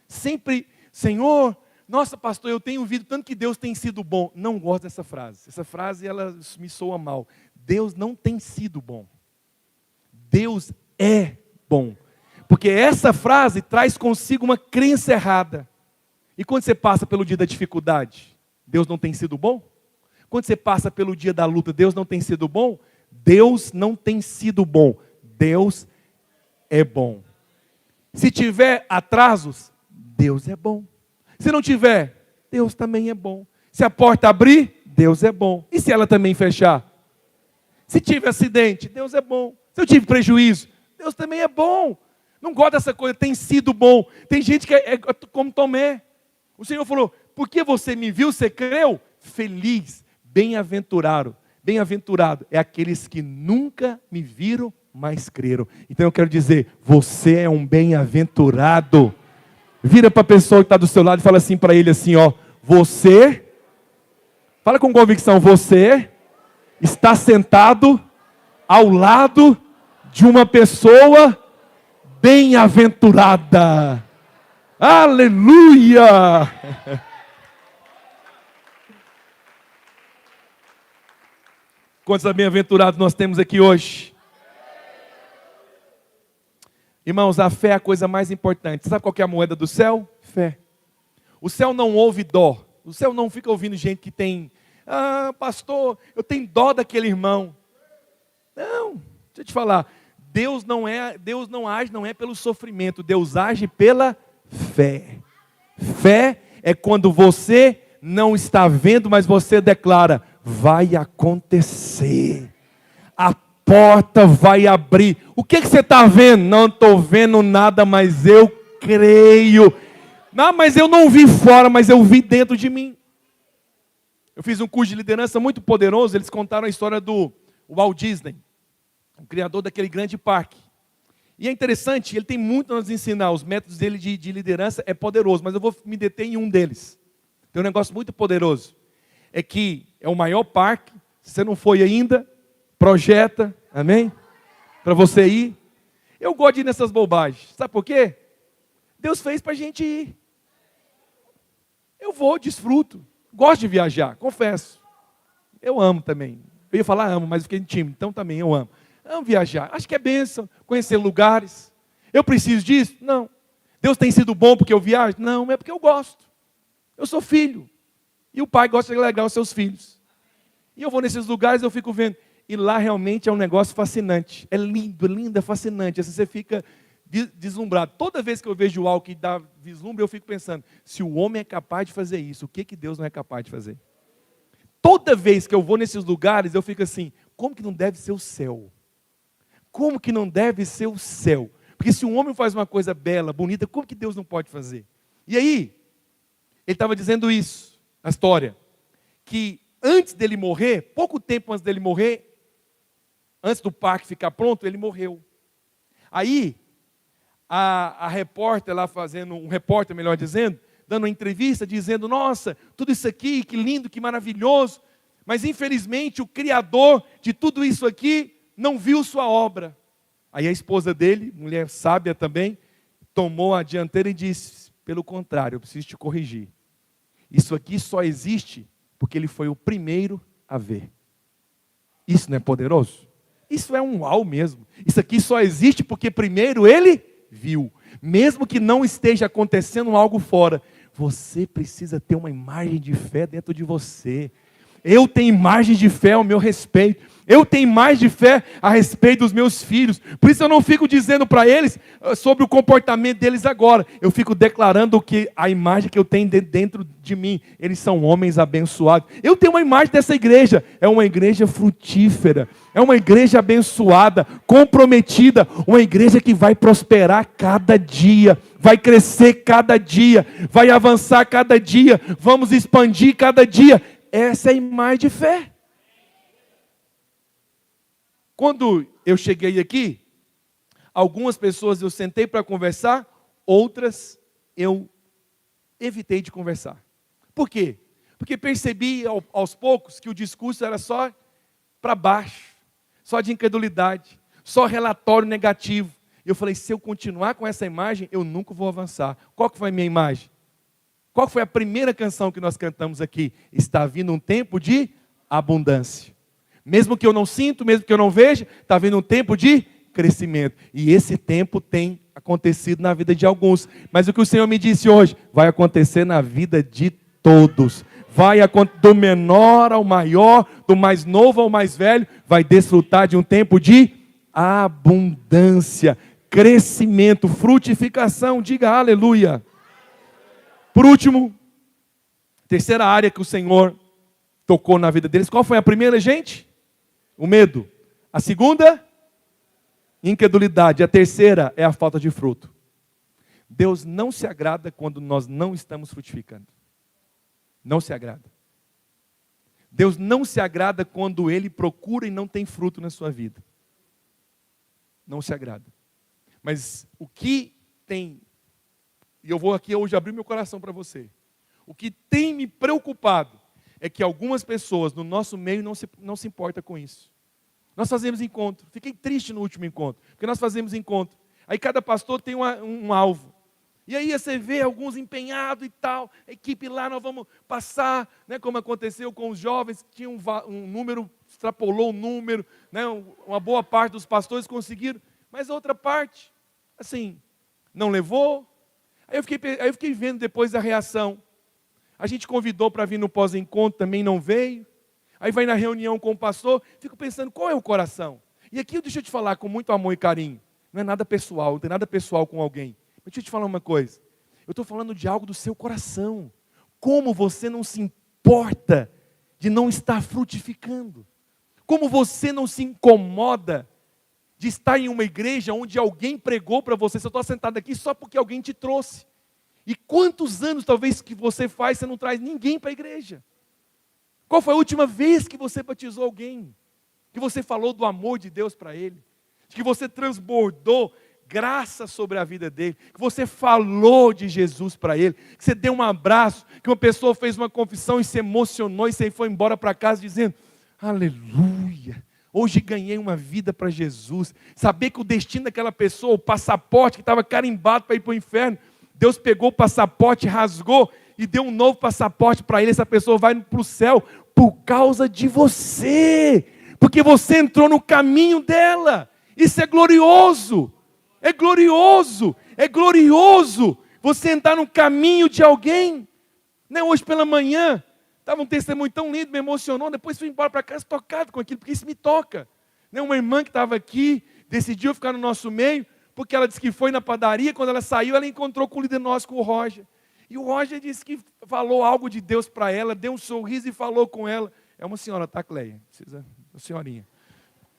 sempre, Senhor, nossa pastor, eu tenho ouvido tanto que Deus tem sido bom. Não gosto dessa frase, essa frase ela me soa mal. Deus não tem sido bom, Deus é bom. Porque essa frase traz consigo uma crença errada. E quando você passa pelo dia da dificuldade, Deus não tem sido bom? Quando você passa pelo dia da luta, Deus não tem sido bom? Deus não tem sido bom. Deus é bom. Se tiver atrasos, Deus é bom. Se não tiver, Deus também é bom. Se a porta abrir, Deus é bom. E se ela também fechar? Se tiver acidente, Deus é bom. Se eu tive prejuízo, Deus também é bom. Não gosto dessa coisa, tem sido bom. Tem gente que é como Tomé. O Senhor falou, porque você me viu, você creu? Feliz, bem-aventurado. Bem-aventurado é aqueles que nunca me viram, mas creram. Então eu quero dizer, você é um bem-aventurado. Vira para a pessoa que está do seu lado e fala assim para ele assim, ó. Você, fala com convicção, você está sentado ao lado de uma pessoa bem-aventurada. Aleluia! Quantos bem-aventurados nós temos aqui hoje? Irmãos, a fé é a coisa mais importante. Sabe qual que é a moeda do céu? Fé. O céu não ouve dó. O céu não fica ouvindo gente que tem, pastor, eu tenho dó daquele irmão. Não, deixa eu te falar. Deus não age pelo sofrimento, Deus age pela fé. Fé é quando você não está vendo, mas você declara, vai acontecer. A porta vai abrir. O que você está vendo? Não estou vendo nada, mas eu creio. Não, mas eu não vi fora, mas eu vi dentro de mim. Eu fiz um curso de liderança muito poderoso, eles contaram a história do Walt Disney, o criador daquele grande parque. E é interessante, ele tem muito a nos ensinar, os métodos dele de liderança é poderoso, mas eu vou me deter em um deles. Tem um negócio muito poderoso, é que é o maior parque, se você não foi ainda, projeta, amém? Para você ir. Eu gosto de ir nessas bobagens. Sabe por quê? Deus fez para a gente ir. Eu vou, desfruto. Gosto de viajar, confesso. Eu amo também. Eu ia falar amo, mas fiquei tímido. Então também eu amo. Amo viajar. Acho que é bênção. Conhecer lugares. Eu preciso disso? Não. Deus tem sido bom porque eu viajo? Não, é porque eu gosto. Eu sou filho. E o pai gosta de alegrar os seus filhos. E eu vou nesses lugares e eu fico vendo. E lá realmente é um negócio fascinante. É lindo, é fascinante. Assim você fica deslumbrado. Toda vez que eu vejo algo que dá vislumbre, eu fico pensando, se o homem é capaz de fazer isso, o que Deus não é capaz de fazer? Toda vez que eu vou nesses lugares, eu fico assim, como que não deve ser o céu? Como que não deve ser o céu? Porque se um homem faz uma coisa bela, bonita, como que Deus não pode fazer? E aí, ele estava dizendo isso, na história, que antes dele morrer, pouco tempo antes dele morrer, antes do parque ficar pronto, ele morreu. Aí, a repórter lá fazendo, um repórter melhor dizendo, dando uma entrevista, dizendo, nossa, tudo isso aqui, que lindo, que maravilhoso, mas infelizmente o criador de tudo isso aqui não viu sua obra. Aí a esposa dele, mulher sábia também, tomou a dianteira e disse, pelo contrário, eu preciso te corrigir. Isso aqui só existe porque ele foi o primeiro a ver. Isso não é poderoso? Isso é um uau mesmo. Isso aqui só existe porque primeiro ele viu. Mesmo que não esteja acontecendo algo fora, você precisa ter uma imagem de fé dentro de você. Eu tenho imagem de fé ao meu respeito. Eu tenho imagem de fé a respeito dos meus filhos. Por isso eu não fico dizendo para eles sobre o comportamento deles agora. Eu fico declarando que a imagem que eu tenho dentro de mim. Eles são homens abençoados. Eu tenho uma imagem dessa igreja. É uma igreja frutífera. É uma igreja abençoada, comprometida. Uma igreja que vai prosperar cada dia. Vai crescer cada dia. Vai avançar cada dia. Vamos expandir cada dia. Essa é a imagem de fé. Quando eu cheguei aqui, algumas pessoas eu sentei para conversar, outras eu evitei de conversar. Por quê? Porque percebi aos poucos que o discurso era só para baixo, só de incredulidade, só relatório negativo. Eu falei, se eu continuar com essa imagem, eu nunca vou avançar. Qual que foi a minha imagem? Qual foi a primeira canção que nós cantamos aqui? Está vindo um tempo de abundância. Mesmo que eu não sinto, mesmo que eu não veja, está vindo um tempo de crescimento. E esse tempo tem acontecido na vida de alguns. Mas o que o Senhor me disse hoje, vai acontecer na vida de todos. Vai acontecer do menor ao maior, do mais novo ao mais velho, vai desfrutar de um tempo de abundância, crescimento, frutificação. Diga aleluia. Por último, terceira área que o Senhor tocou na vida deles. Qual foi a primeira, gente? O medo. A segunda, incredulidade. A terceira é a falta de fruto. Deus não se agrada quando nós não estamos frutificando. Não se agrada. Deus não se agrada quando Ele procura e não tem fruto na sua vida. Não se agrada. Mas o que tem, e eu vou aqui hoje abrir meu coração para você. O que tem me preocupado é que algumas pessoas no nosso meio não se importam com isso. Nós fazemos encontro. Fiquei triste no último encontro, porque nós fazemos encontro. Aí cada pastor tem um alvo. E aí você vê alguns empenhados e tal, a equipe lá, nós vamos passar, né, como aconteceu com os jovens, tinha um número, extrapolou o número, né, uma boa parte dos pastores conseguiram, mas a outra parte, assim, não levou. Aí eu fiquei vendo depois a reação. A gente convidou para vir no pós-encontro, também não veio. Aí vai na reunião com o pastor, fico pensando, qual é o coração? E aqui deixa eu te falar com muito amor e carinho. Não é nada pessoal, não tem nada pessoal com alguém. Mas deixa eu te falar uma coisa. Eu estou falando de algo do seu coração. Como você não se importa de não estar frutificando? Como você não se incomoda de estar em uma igreja onde alguém pregou para você? Você está sentado aqui só porque alguém te trouxe. E quantos anos talvez que você faz, você não traz ninguém para a igreja? Qual foi a última vez que você batizou alguém? Que você falou do amor de Deus para ele? Que você transbordou graça sobre a vida dele? Que você falou de Jesus para ele? Que você deu um abraço? Que uma pessoa fez uma confissão e se emocionou e você foi embora para casa dizendo, aleluia, Hoje ganhei uma vida para Jesus. Saber que o destino daquela pessoa, o passaporte que estava carimbado para ir para o inferno, Deus pegou o passaporte, rasgou e deu um novo passaporte para ele. Essa pessoa vai para o céu por causa de você. Porque você entrou no caminho dela. Isso é glorioso. É glorioso. É glorioso você entrar no caminho de alguém. Né? Hoje pela manhã, estava um testemunho tão lindo, me emocionou. Depois fui embora para casa tocado com aquilo, porque isso me toca. Né? Uma irmã que estava aqui, decidiu ficar no nosso meio, porque ela disse que foi na padaria, quando ela saiu, ela encontrou com o líder nosso, com o Roger. E o Roger disse que falou algo de Deus para ela, deu um sorriso e falou com ela. É uma senhora, tá, Cleia? Precisa, uma senhorinha.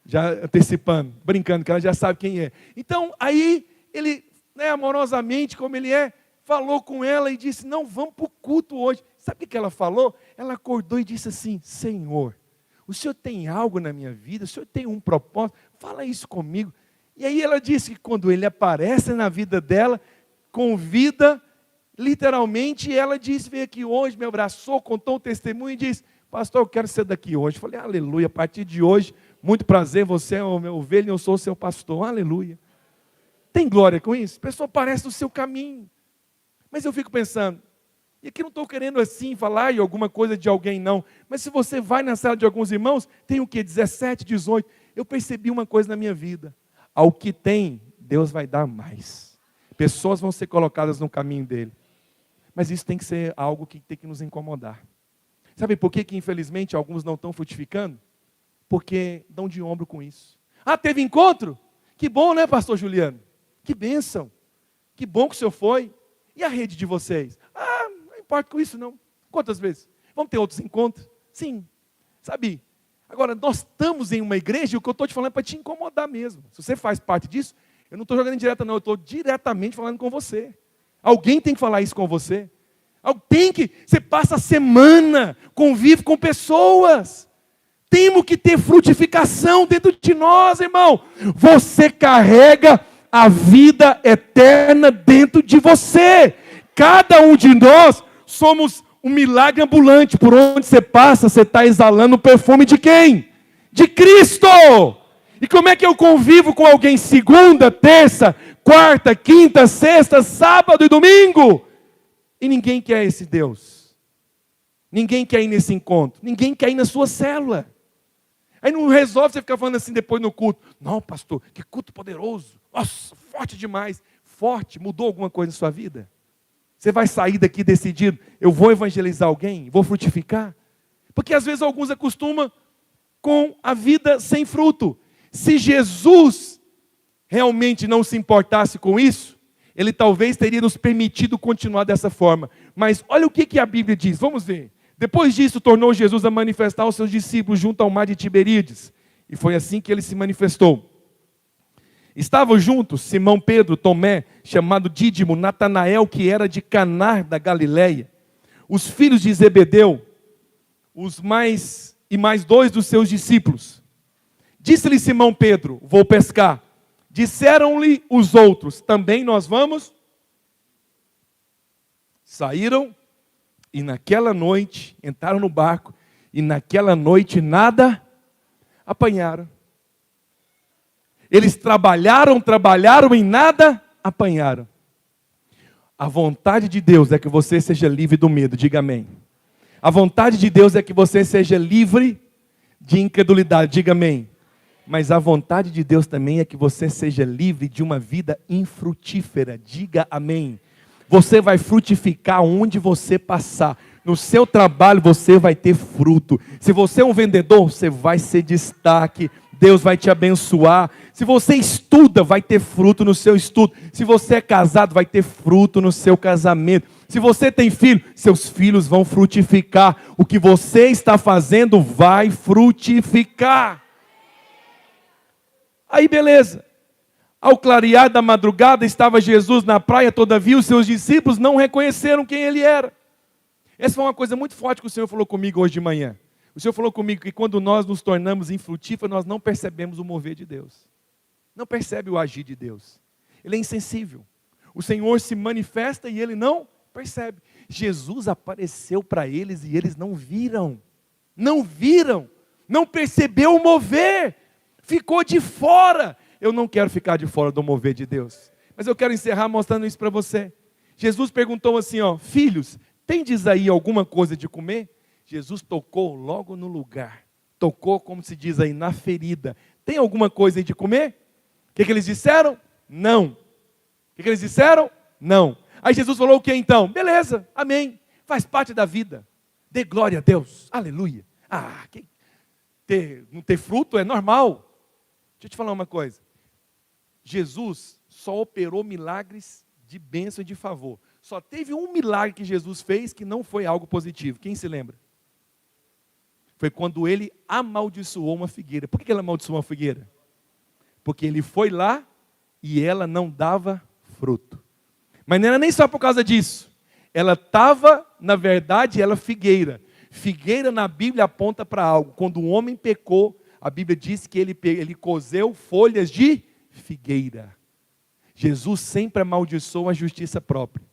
Já antecipando, brincando, que ela já sabe quem é. Então, aí, ele, né, amorosamente, como ele é, falou com ela e disse, não, vamos para o culto hoje. Sabe o que ela falou? Ela acordou e disse assim, Senhor, o Senhor tem algo na minha vida? O Senhor tem um propósito? Fala isso comigo. E aí ela disse que quando ele aparece na vida dela, convida, literalmente, e ela disse, veio aqui hoje, me abraçou, contou um testemunho e disse, pastor, eu quero ser daqui hoje. Eu falei, aleluia, a partir de hoje, muito prazer, você é o meu ovelha e eu sou o seu pastor, aleluia. Tem glória com isso? A pessoa aparece no seu caminho. Mas eu fico pensando, e aqui não estou querendo assim falar de alguma coisa de alguém não, mas se você vai na sala de alguns irmãos, tem o quê? 17, 18, eu percebi uma coisa na minha vida, ao que tem, Deus vai dar mais, pessoas vão ser colocadas no caminho dele, mas isso tem que ser algo que tem que nos incomodar. Sabe por que infelizmente alguns não estão frutificando? Porque dão de ombro com isso. Ah, teve encontro? Que bom, né, pastor Juliano? Que bênção, que bom que o senhor foi. E a rede de vocês? Ah, não importa com isso não. Quantas vezes? Vamos ter outros encontros? Sim. Sabe? Agora, nós estamos em uma igreja e o que eu estou te falando é para te incomodar mesmo. Se você faz parte disso, eu não estou jogando indireta não, eu estou diretamente falando com você. Alguém tem que falar isso com você. Tem que, você passa a semana, convive com pessoas. Temos que ter frutificação dentro de nós, irmão. Você carrega a vida eterna dentro de você. Cada um de nós somos um milagre ambulante. Por onde você passa, você está exalando o perfume de quem? De Cristo! E como é que eu convivo com alguém segunda, terça, quarta, quinta, sexta, sábado e domingo? E ninguém quer esse Deus. Ninguém quer ir nesse encontro. Ninguém quer ir na sua célula. Aí não resolve você ficar falando assim depois no culto. Não, pastor, que culto poderoso. Nossa, forte demais. Forte, mudou alguma coisa na sua vida? Você vai sair daqui decidido, eu vou evangelizar alguém? Vou frutificar? Porque às vezes alguns acostumam com a vida sem fruto. Se Jesus realmente não se importasse com isso, Ele talvez teria nos permitido continuar dessa forma. Mas olha o que a Bíblia diz, vamos ver. Depois disso, tornou Jesus a manifestar aos seus discípulos junto ao mar de Tiberíades. E foi assim que ele se manifestou. Estavam juntos Simão Pedro, Tomé, chamado Dídimo, Natanael, que era de Caná da Galileia, os filhos de Zebedeu, mais dois dos seus discípulos. Disse-lhe Simão Pedro, vou pescar. Disseram-lhe os outros, também nós vamos? Saíram e naquela noite, entraram no barco, e naquela noite nada apanharam. Eles trabalharam e nada apanharam. A vontade de Deus é que você seja livre do medo, diga amém. A vontade de Deus é que você seja livre de incredulidade, diga amém. Mas a vontade de Deus também é que você seja livre de uma vida infrutífera, diga amém. Você vai frutificar onde você passar. No seu trabalho você vai ter fruto. Se você é um vendedor, você vai ser destaque. Deus vai te abençoar. Se você estuda, vai ter fruto no seu estudo. Se você é casado, vai ter fruto no seu casamento. Se você tem filho, seus filhos vão frutificar. O que você está fazendo vai frutificar. Aí beleza. Ao clarear da madrugada, estava Jesus na praia, todavia os seus discípulos não reconheceram quem ele era. Essa foi uma coisa muito forte que o Senhor falou comigo hoje de manhã. O Senhor falou comigo que quando nós nos tornamos infrutíferos, nós não percebemos o mover de Deus. Não percebe o agir de Deus. Ele é insensível. O Senhor se manifesta e ele não percebe. Jesus apareceu para eles e eles não viram. Não viram. Não percebeu o mover. ficou de fora. Eu não quero ficar de fora do mover de Deus. Mas eu quero encerrar mostrando isso para você. Jesus perguntou assim, filhos, tendes aí alguma coisa de comer? Jesus tocou logo no lugar. Tocou, como se diz aí, na ferida. Tem alguma coisa aí de comer? O que eles disseram? Não. O que eles disseram? Não. Aí Jesus falou o que então? Beleza, amém. Faz parte da vida. Dê glória a Deus. Aleluia. Não ter fruto é normal. Deixa eu te falar uma coisa. Jesus só operou milagres de bênção e de favor. Só teve um milagre que Jesus fez que não foi algo positivo. Quem se lembra? Foi quando ele amaldiçoou uma figueira. Por que ele amaldiçoou uma figueira? Porque ele foi lá e ela não dava fruto. Mas não era nem só por causa disso. Ela estava, na verdade, ela figueira. Figueira na Bíblia aponta para algo. Quando o homem pecou, a Bíblia diz que ele cozeu folhas de figueira. Jesus sempre amaldiçoou a justiça própria.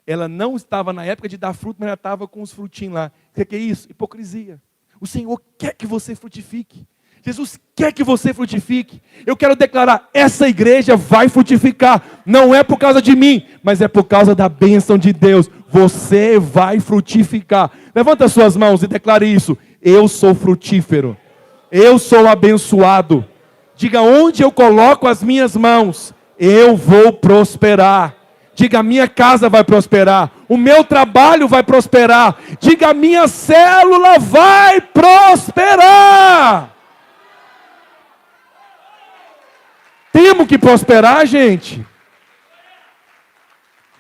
Ela não estava na época de dar fruto, mas ela estava com os frutinhos lá. O que é isso? Hipocrisia. O Senhor quer que você frutifique. Jesus quer que você frutifique. Eu quero declarar, essa igreja vai frutificar. Não é por causa de mim, mas é por causa da bênção de Deus. Você vai frutificar. Levanta suas mãos e declare isso. Eu sou frutífero. Eu sou abençoado. Diga, onde eu coloco as minhas mãos, eu vou prosperar. Diga, a minha casa vai prosperar. O meu trabalho vai prosperar. Diga, a minha célula vai prosperar. Temos que prosperar, gente.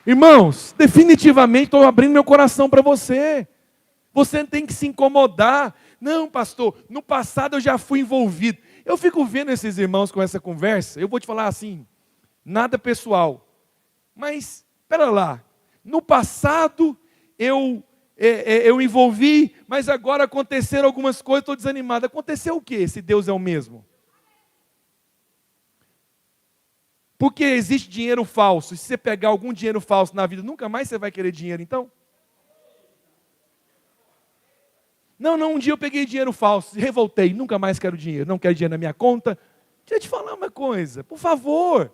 Irmãos, definitivamente estou abrindo meu coração para você. Você tem que se incomodar. Não, pastor, no passado eu já fui envolvido. Eu fico vendo esses irmãos com essa conversa. Eu vou te falar assim, nada pessoal. Mas, espera lá. No passado eu envolvi, mas agora aconteceram algumas coisas, estou desanimado. Aconteceu o quê, se Deus é o mesmo? Porque existe dinheiro falso. Se você pegar algum dinheiro falso na vida, nunca mais você vai querer dinheiro, então? Não, um dia eu peguei dinheiro falso, revoltei, nunca mais quero dinheiro, não quero dinheiro na minha conta. Deixa eu te falar uma coisa, por favor.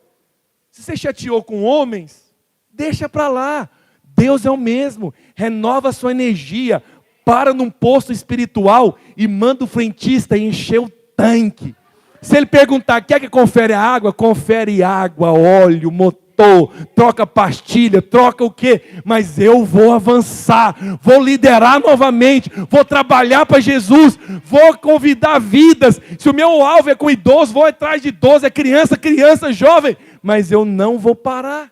Se você chateou com homens, deixa para lá. Deus é o mesmo. Renova a sua energia, para num posto espiritual e manda o frentista encher o tanque. Se ele perguntar, quer que confere a água? Confere água, óleo, motor, troca pastilha, troca o quê? Mas eu vou avançar, vou liderar novamente, vou trabalhar para Jesus, vou convidar vidas. Se o meu alvo é com idoso, vou atrás de idoso, é criança, jovem, mas eu não vou parar.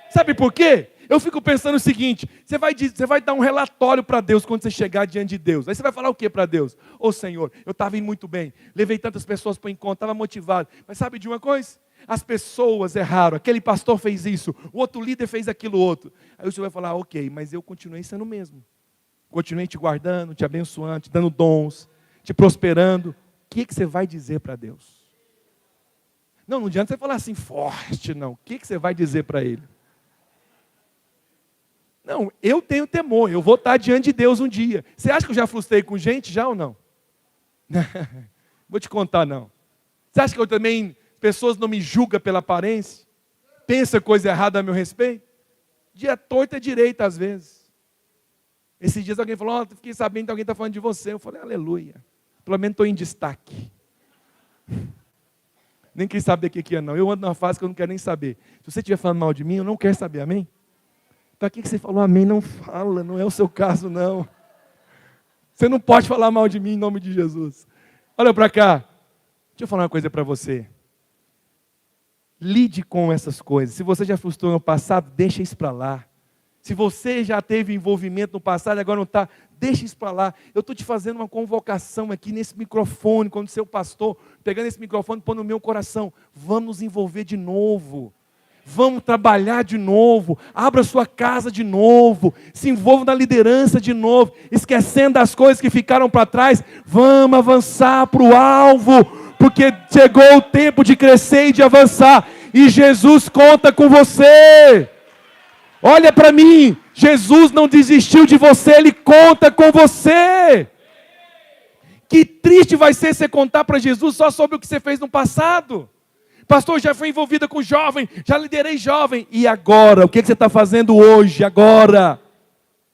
Sabe por quê? Eu fico pensando o seguinte, você vai dar um relatório para Deus quando você chegar diante de Deus. Aí você vai falar o que para Deus? Ô Senhor, eu estava indo muito bem, levei tantas pessoas para o encontro, estava motivado. Mas sabe de uma coisa? As pessoas erraram, aquele pastor fez isso, o outro líder fez aquilo outro. Aí o Senhor vai falar, ok, mas eu continuei sendo o mesmo. Continuei te guardando, te abençoando, te dando dons, te prosperando. O que você vai dizer para Deus? Não adianta você falar assim, forte não. O que você vai dizer para Ele? Não, eu tenho temor, eu vou estar diante de Deus um dia. Você acha que eu já frustrei com gente, já ou não? Vou te contar, não. Você acha que eu também, pessoas não me julgam pela aparência? Pensa coisa errada a meu respeito? Dia torto é direito às vezes. Esses dias alguém falou, fiquei sabendo que alguém está falando de você. Eu falei, aleluia. Pelo menos estou em destaque. Nem quis saber o que é não. Eu ando numa fase que eu não quero nem saber. Se você estiver falando mal de mim, eu não quero saber, amém? Para que você falou amém? Não fala, não é o seu caso não. Você não pode falar mal de mim em nome de Jesus. Olha para cá. Deixa eu falar uma coisa para você. Lide com essas coisas. Se você já frustrou no passado, deixa isso para lá. Se você já teve envolvimento no passado e agora não está, deixa isso para lá. Eu estou te fazendo uma convocação aqui nesse microfone, quando seu pastor, pegando esse microfone e pondo no meu coração. Vamos nos envolver de novo. Vamos trabalhar de novo, abra sua casa de novo, se envolva na liderança de novo, esquecendo das coisas que ficaram para trás, vamos avançar para o alvo, porque chegou o tempo de crescer e de avançar, e Jesus conta com você. Olha para mim, Jesus não desistiu de você, Ele conta com você. Que triste vai ser você contar para Jesus só sobre o que você fez no passado. Pastor, já fui envolvida com jovem, já liderei jovem. E agora? O que você está fazendo hoje, agora?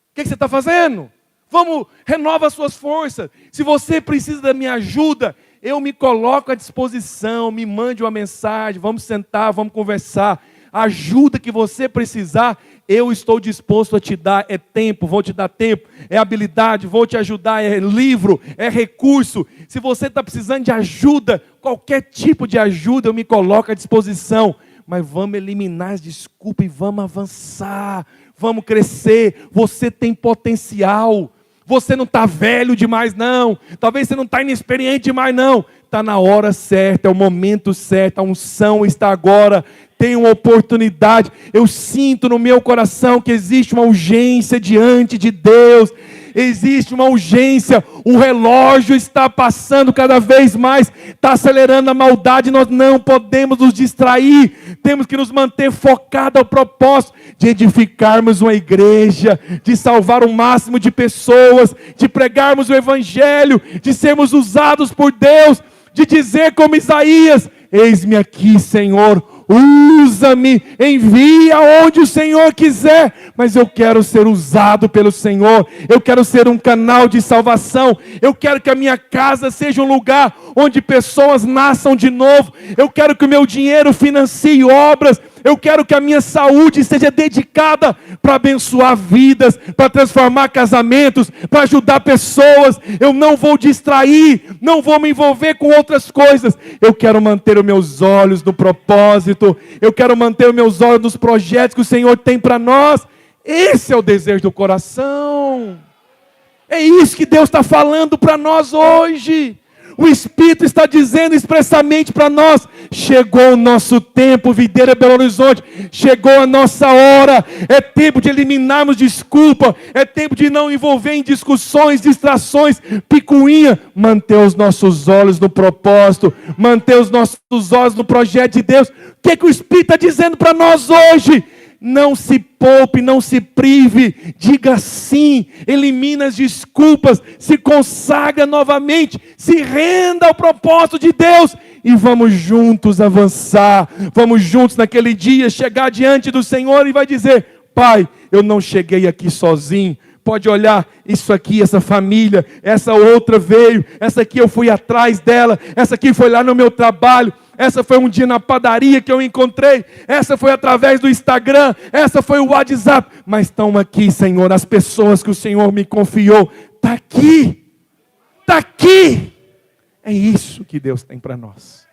O que você está fazendo? Vamos, renova as suas forças. Se você precisa da minha ajuda, eu me coloco à disposição. Me mande uma mensagem, vamos sentar, vamos conversar. A ajuda que você precisar, eu estou disposto a te dar. É tempo, vou te dar tempo. É habilidade, vou te ajudar. É livro, é recurso. Se você está precisando de ajuda, qualquer tipo de ajuda, eu me coloco à disposição. Mas vamos eliminar as desculpas e vamos avançar. Vamos crescer. Você tem potencial. Você não está velho demais, não. Talvez você não está inexperiente demais, não. Está na hora certa, é o momento certo. A unção está agora. Tem uma oportunidade. Eu sinto no meu coração que existe uma urgência diante de Deus. Existe uma urgência. O relógio está passando cada vez mais. Está acelerando a maldade. Nós não podemos nos distrair. Temos que nos manter focados ao propósito de edificarmos uma igreja, de salvar o máximo de pessoas, de pregarmos o evangelho, de sermos usados por Deus, de dizer como Isaías: eis-me aqui, Senhor, usa-me, envia onde o Senhor quiser, mas eu quero ser usado pelo Senhor, eu quero ser um canal de salvação, eu quero que a minha casa seja um lugar onde pessoas nasçam de novo, eu quero que o meu dinheiro financie obras, eu quero que a minha saúde seja dedicada para abençoar vidas, para transformar casamentos, para ajudar pessoas. Eu não vou distrair, não vou me envolver com outras coisas. Eu quero manter os meus olhos no propósito, eu quero manter os meus olhos nos projetos que o Senhor tem para nós. Esse é o desejo do coração. É isso que Deus está falando para nós hoje. O Espírito está dizendo expressamente para nós: chegou o nosso tempo, Videira Belo Horizonte, chegou a nossa hora, é tempo de eliminarmos desculpa, é tempo de não envolver em discussões, distrações, picuinha, manter os nossos olhos no propósito, manter os nossos olhos no projeto de Deus. O que o Espírito está dizendo para nós hoje? Não se poupe, não se prive, diga sim, elimina as desculpas, se consagra novamente, se renda ao propósito de Deus e vamos juntos avançar, vamos juntos naquele dia chegar diante do Senhor e vai dizer: Pai, eu não cheguei aqui sozinho. Pode olhar, isso aqui, essa família, essa outra veio, essa aqui eu fui atrás dela, essa aqui foi lá no meu trabalho, essa foi um dia na padaria que eu encontrei, essa foi através do Instagram, essa foi o WhatsApp, mas estão aqui, Senhor, as pessoas que o Senhor me confiou, está aqui, está aqui. É isso que Deus tem para nós.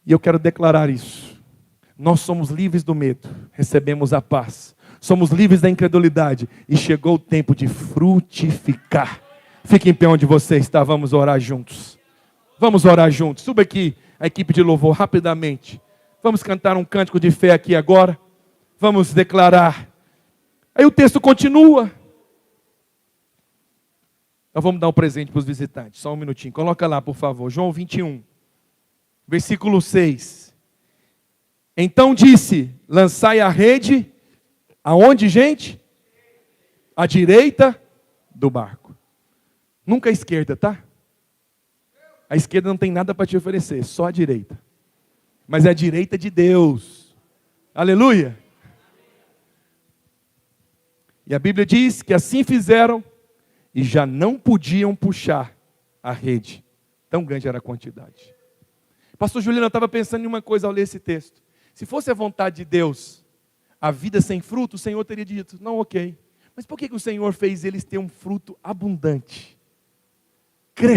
E eu quero declarar isso. Nós somos livres do medo, recebemos a paz. Somos livres da incredulidade e chegou o tempo de frutificar. Fique em pé onde você está, vamos orar juntos. Vamos orar juntos. Suba aqui a equipe de louvor rapidamente. Vamos cantar um cântico de fé aqui agora. Vamos declarar. Aí o texto continua. Nós vamos dar um presente para os visitantes. Só um minutinho. Coloca lá, por favor. João 21, versículo 6. Então disse: lançai a rede. Aonde, gente? À direita do barco. Nunca à esquerda, tá? A esquerda não tem nada para te oferecer, só a direita. Mas é a direita de Deus. Aleluia. E a Bíblia diz que assim fizeram e já não podiam puxar a rede. Tão grande era a quantidade. Pastor Juliano, eu estava pensando em uma coisa ao ler esse texto. Se fosse a vontade de Deus, a vida sem fruto, o Senhor teria dito: não, ok. Mas por que o Senhor fez eles ter um fruto abundante?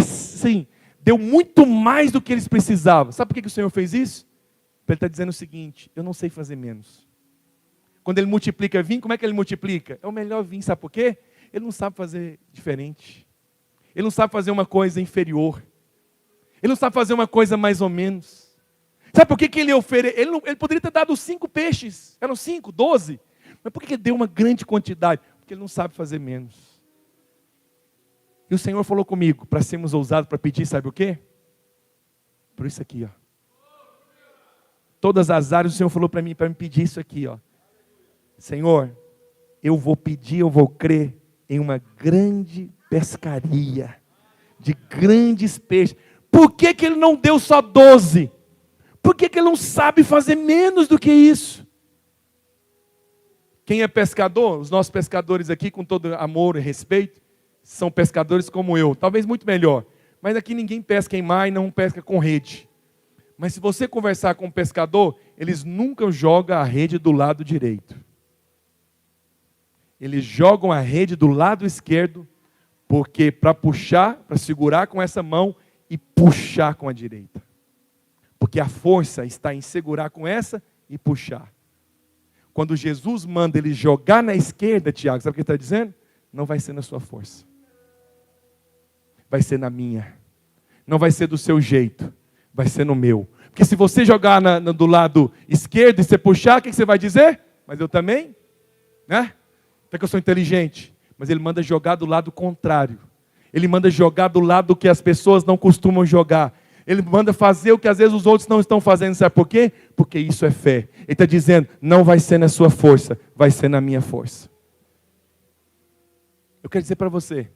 Sim, deu muito mais do que eles precisavam. Sabe por que o Senhor fez isso? Ele está dizendo o seguinte: eu não sei fazer menos. Quando Ele multiplica vinho, como é que Ele multiplica? É o melhor vinho, sabe por quê? Ele não sabe fazer diferente. Ele não sabe fazer uma coisa inferior. Ele não sabe fazer uma coisa mais ou menos. Sabe por que ele ofereceu? Ele poderia ter dado 5 peixes. Eram 5, 12. Mas por que ele deu uma grande quantidade? Porque ele não sabe fazer menos. E o Senhor falou comigo, para sermos ousados para pedir, sabe o quê? Por isso aqui, ó. Todas as áreas o Senhor falou para mim me pedir isso aqui, ó. Senhor, eu vou pedir, eu vou crer em uma grande pescaria. de grandes peixes. Por que que ele não deu só 12? Por que que ele não sabe fazer menos do que isso? Quem é pescador, os nossos pescadores aqui, com todo amor e respeito, são pescadores como eu, talvez muito melhor. Mas aqui ninguém pesca em mar e não pesca com rede. Mas se você conversar com um pescador, eles nunca jogam a rede do lado direito. Eles jogam a rede do lado esquerdo, porque para puxar, para segurar com essa mão e puxar com a direita. Porque a força está em segurar com essa e puxar. Quando Jesus manda ele jogar na esquerda, Tiago, sabe o que ele está dizendo? Não vai ser na sua força. Vai ser na minha. Não vai ser do seu jeito. Vai ser no meu. Porque se você jogar do lado esquerdo e você puxar, o que você vai dizer? Mas eu também, né? Até que eu sou inteligente. Mas ele manda jogar do lado contrário. Ele manda jogar do lado que as pessoas não costumam jogar. Ele manda fazer o que às vezes os outros não estão fazendo. Sabe por quê? Porque isso é fé. Ele está dizendo, não vai ser na sua força, vai ser na minha força. Eu quero dizer para você,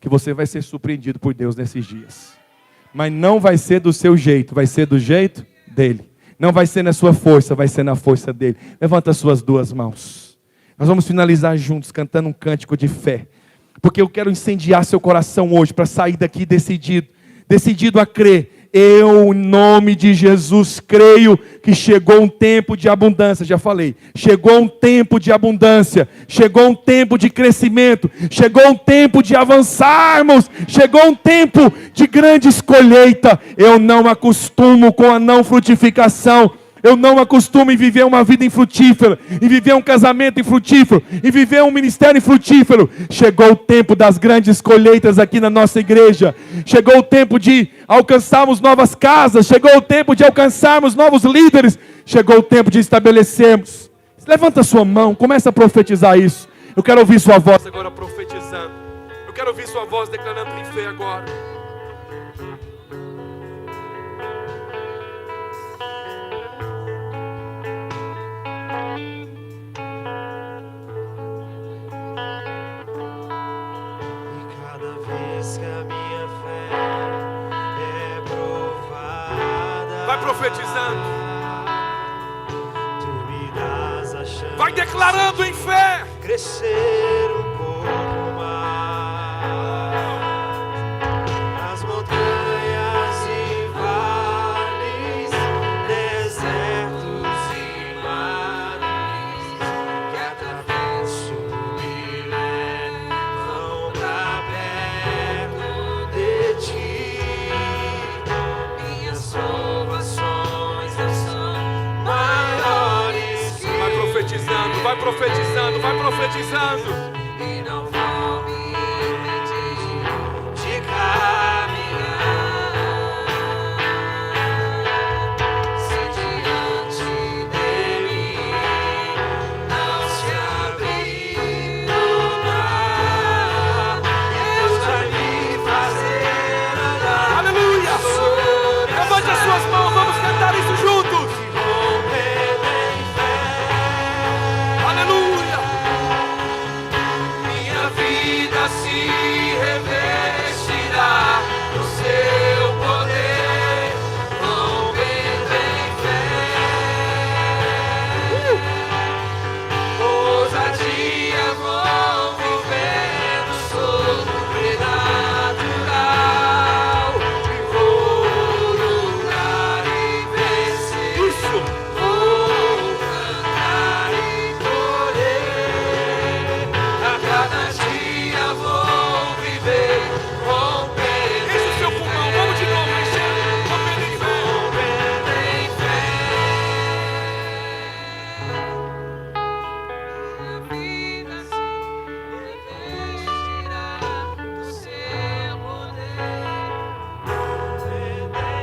que você vai ser surpreendido por Deus nesses dias. Mas não vai ser do seu jeito, vai ser do jeito dele. Não vai ser na sua força, vai ser na força dele. Levanta as suas duas mãos. Nós vamos finalizar juntos, cantando um cântico de fé. Porque eu quero incendiar seu coração hoje, para sair daqui decidido a crer. Eu, em nome de Jesus, creio que chegou um tempo de abundância, já falei. Chegou um tempo de abundância, chegou um tempo de crescimento, chegou um tempo de avançarmos, chegou um tempo de grandes colheitas. Eu não acostumo com a não frutificação. Eu não acostumo em viver uma vida infrutífera, em viver um casamento infrutífero, em viver um ministério infrutífero. Chegou o tempo das grandes colheitas aqui na nossa igreja. Chegou o tempo de alcançarmos novas casas. Chegou o tempo de alcançarmos novos líderes. Chegou o tempo de estabelecermos. Levanta a sua mão, começa a profetizar isso. Eu quero ouvir sua voz agora profetizando. Eu quero ouvir sua voz declarando em fé agora. Vai profetizando. Vai declarando em fé. Crescer um pouco mais. As montanhas e vales, desertos e mares, que atravesso e levam pra perto de ti. Minhas provações não são maiores que... Vai profetizando, vai profetizando. E não vão me impedir de caminhar. Se diante dele não se abrir o mar, Deus vai me fazer andar. Aleluia! Levante as suas mãos, vamos cantar isso juntos. Aleluia! Minha vida se revestirá do seu poder, rompendo em fé. Ousadia vou viver no sobrenatural, e vou lutar e vencer. Isso! Vou cantar e colher, a cada dia vou viver, rompendo Enche o seu pulmão, vamos de novo, enchendo, rompendo em fé. em fé. Minha vida se revestirá do seu poder, rompendo em fé.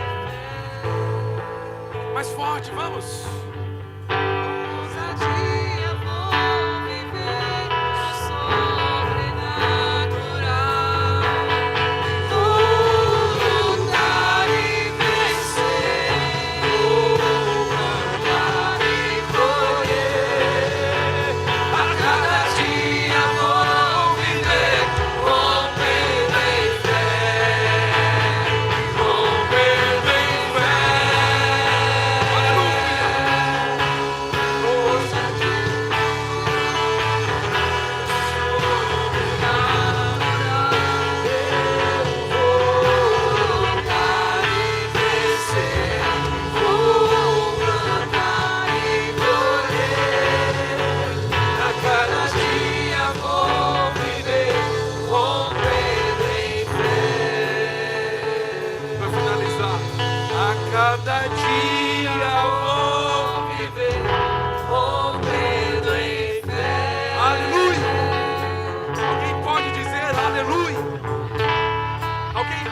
Mais forte, vamos. Ousadia vou viver no sobrenatural, vou lutar e vencer, vou cantar e colher, a cada dia vou viver, rompendo em fé.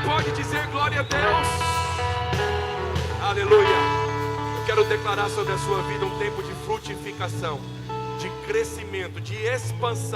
pode dizer glória a Deus? Aleluia. Eu quero declarar sobre a sua vida um tempo de frutificação, de crescimento, de expansão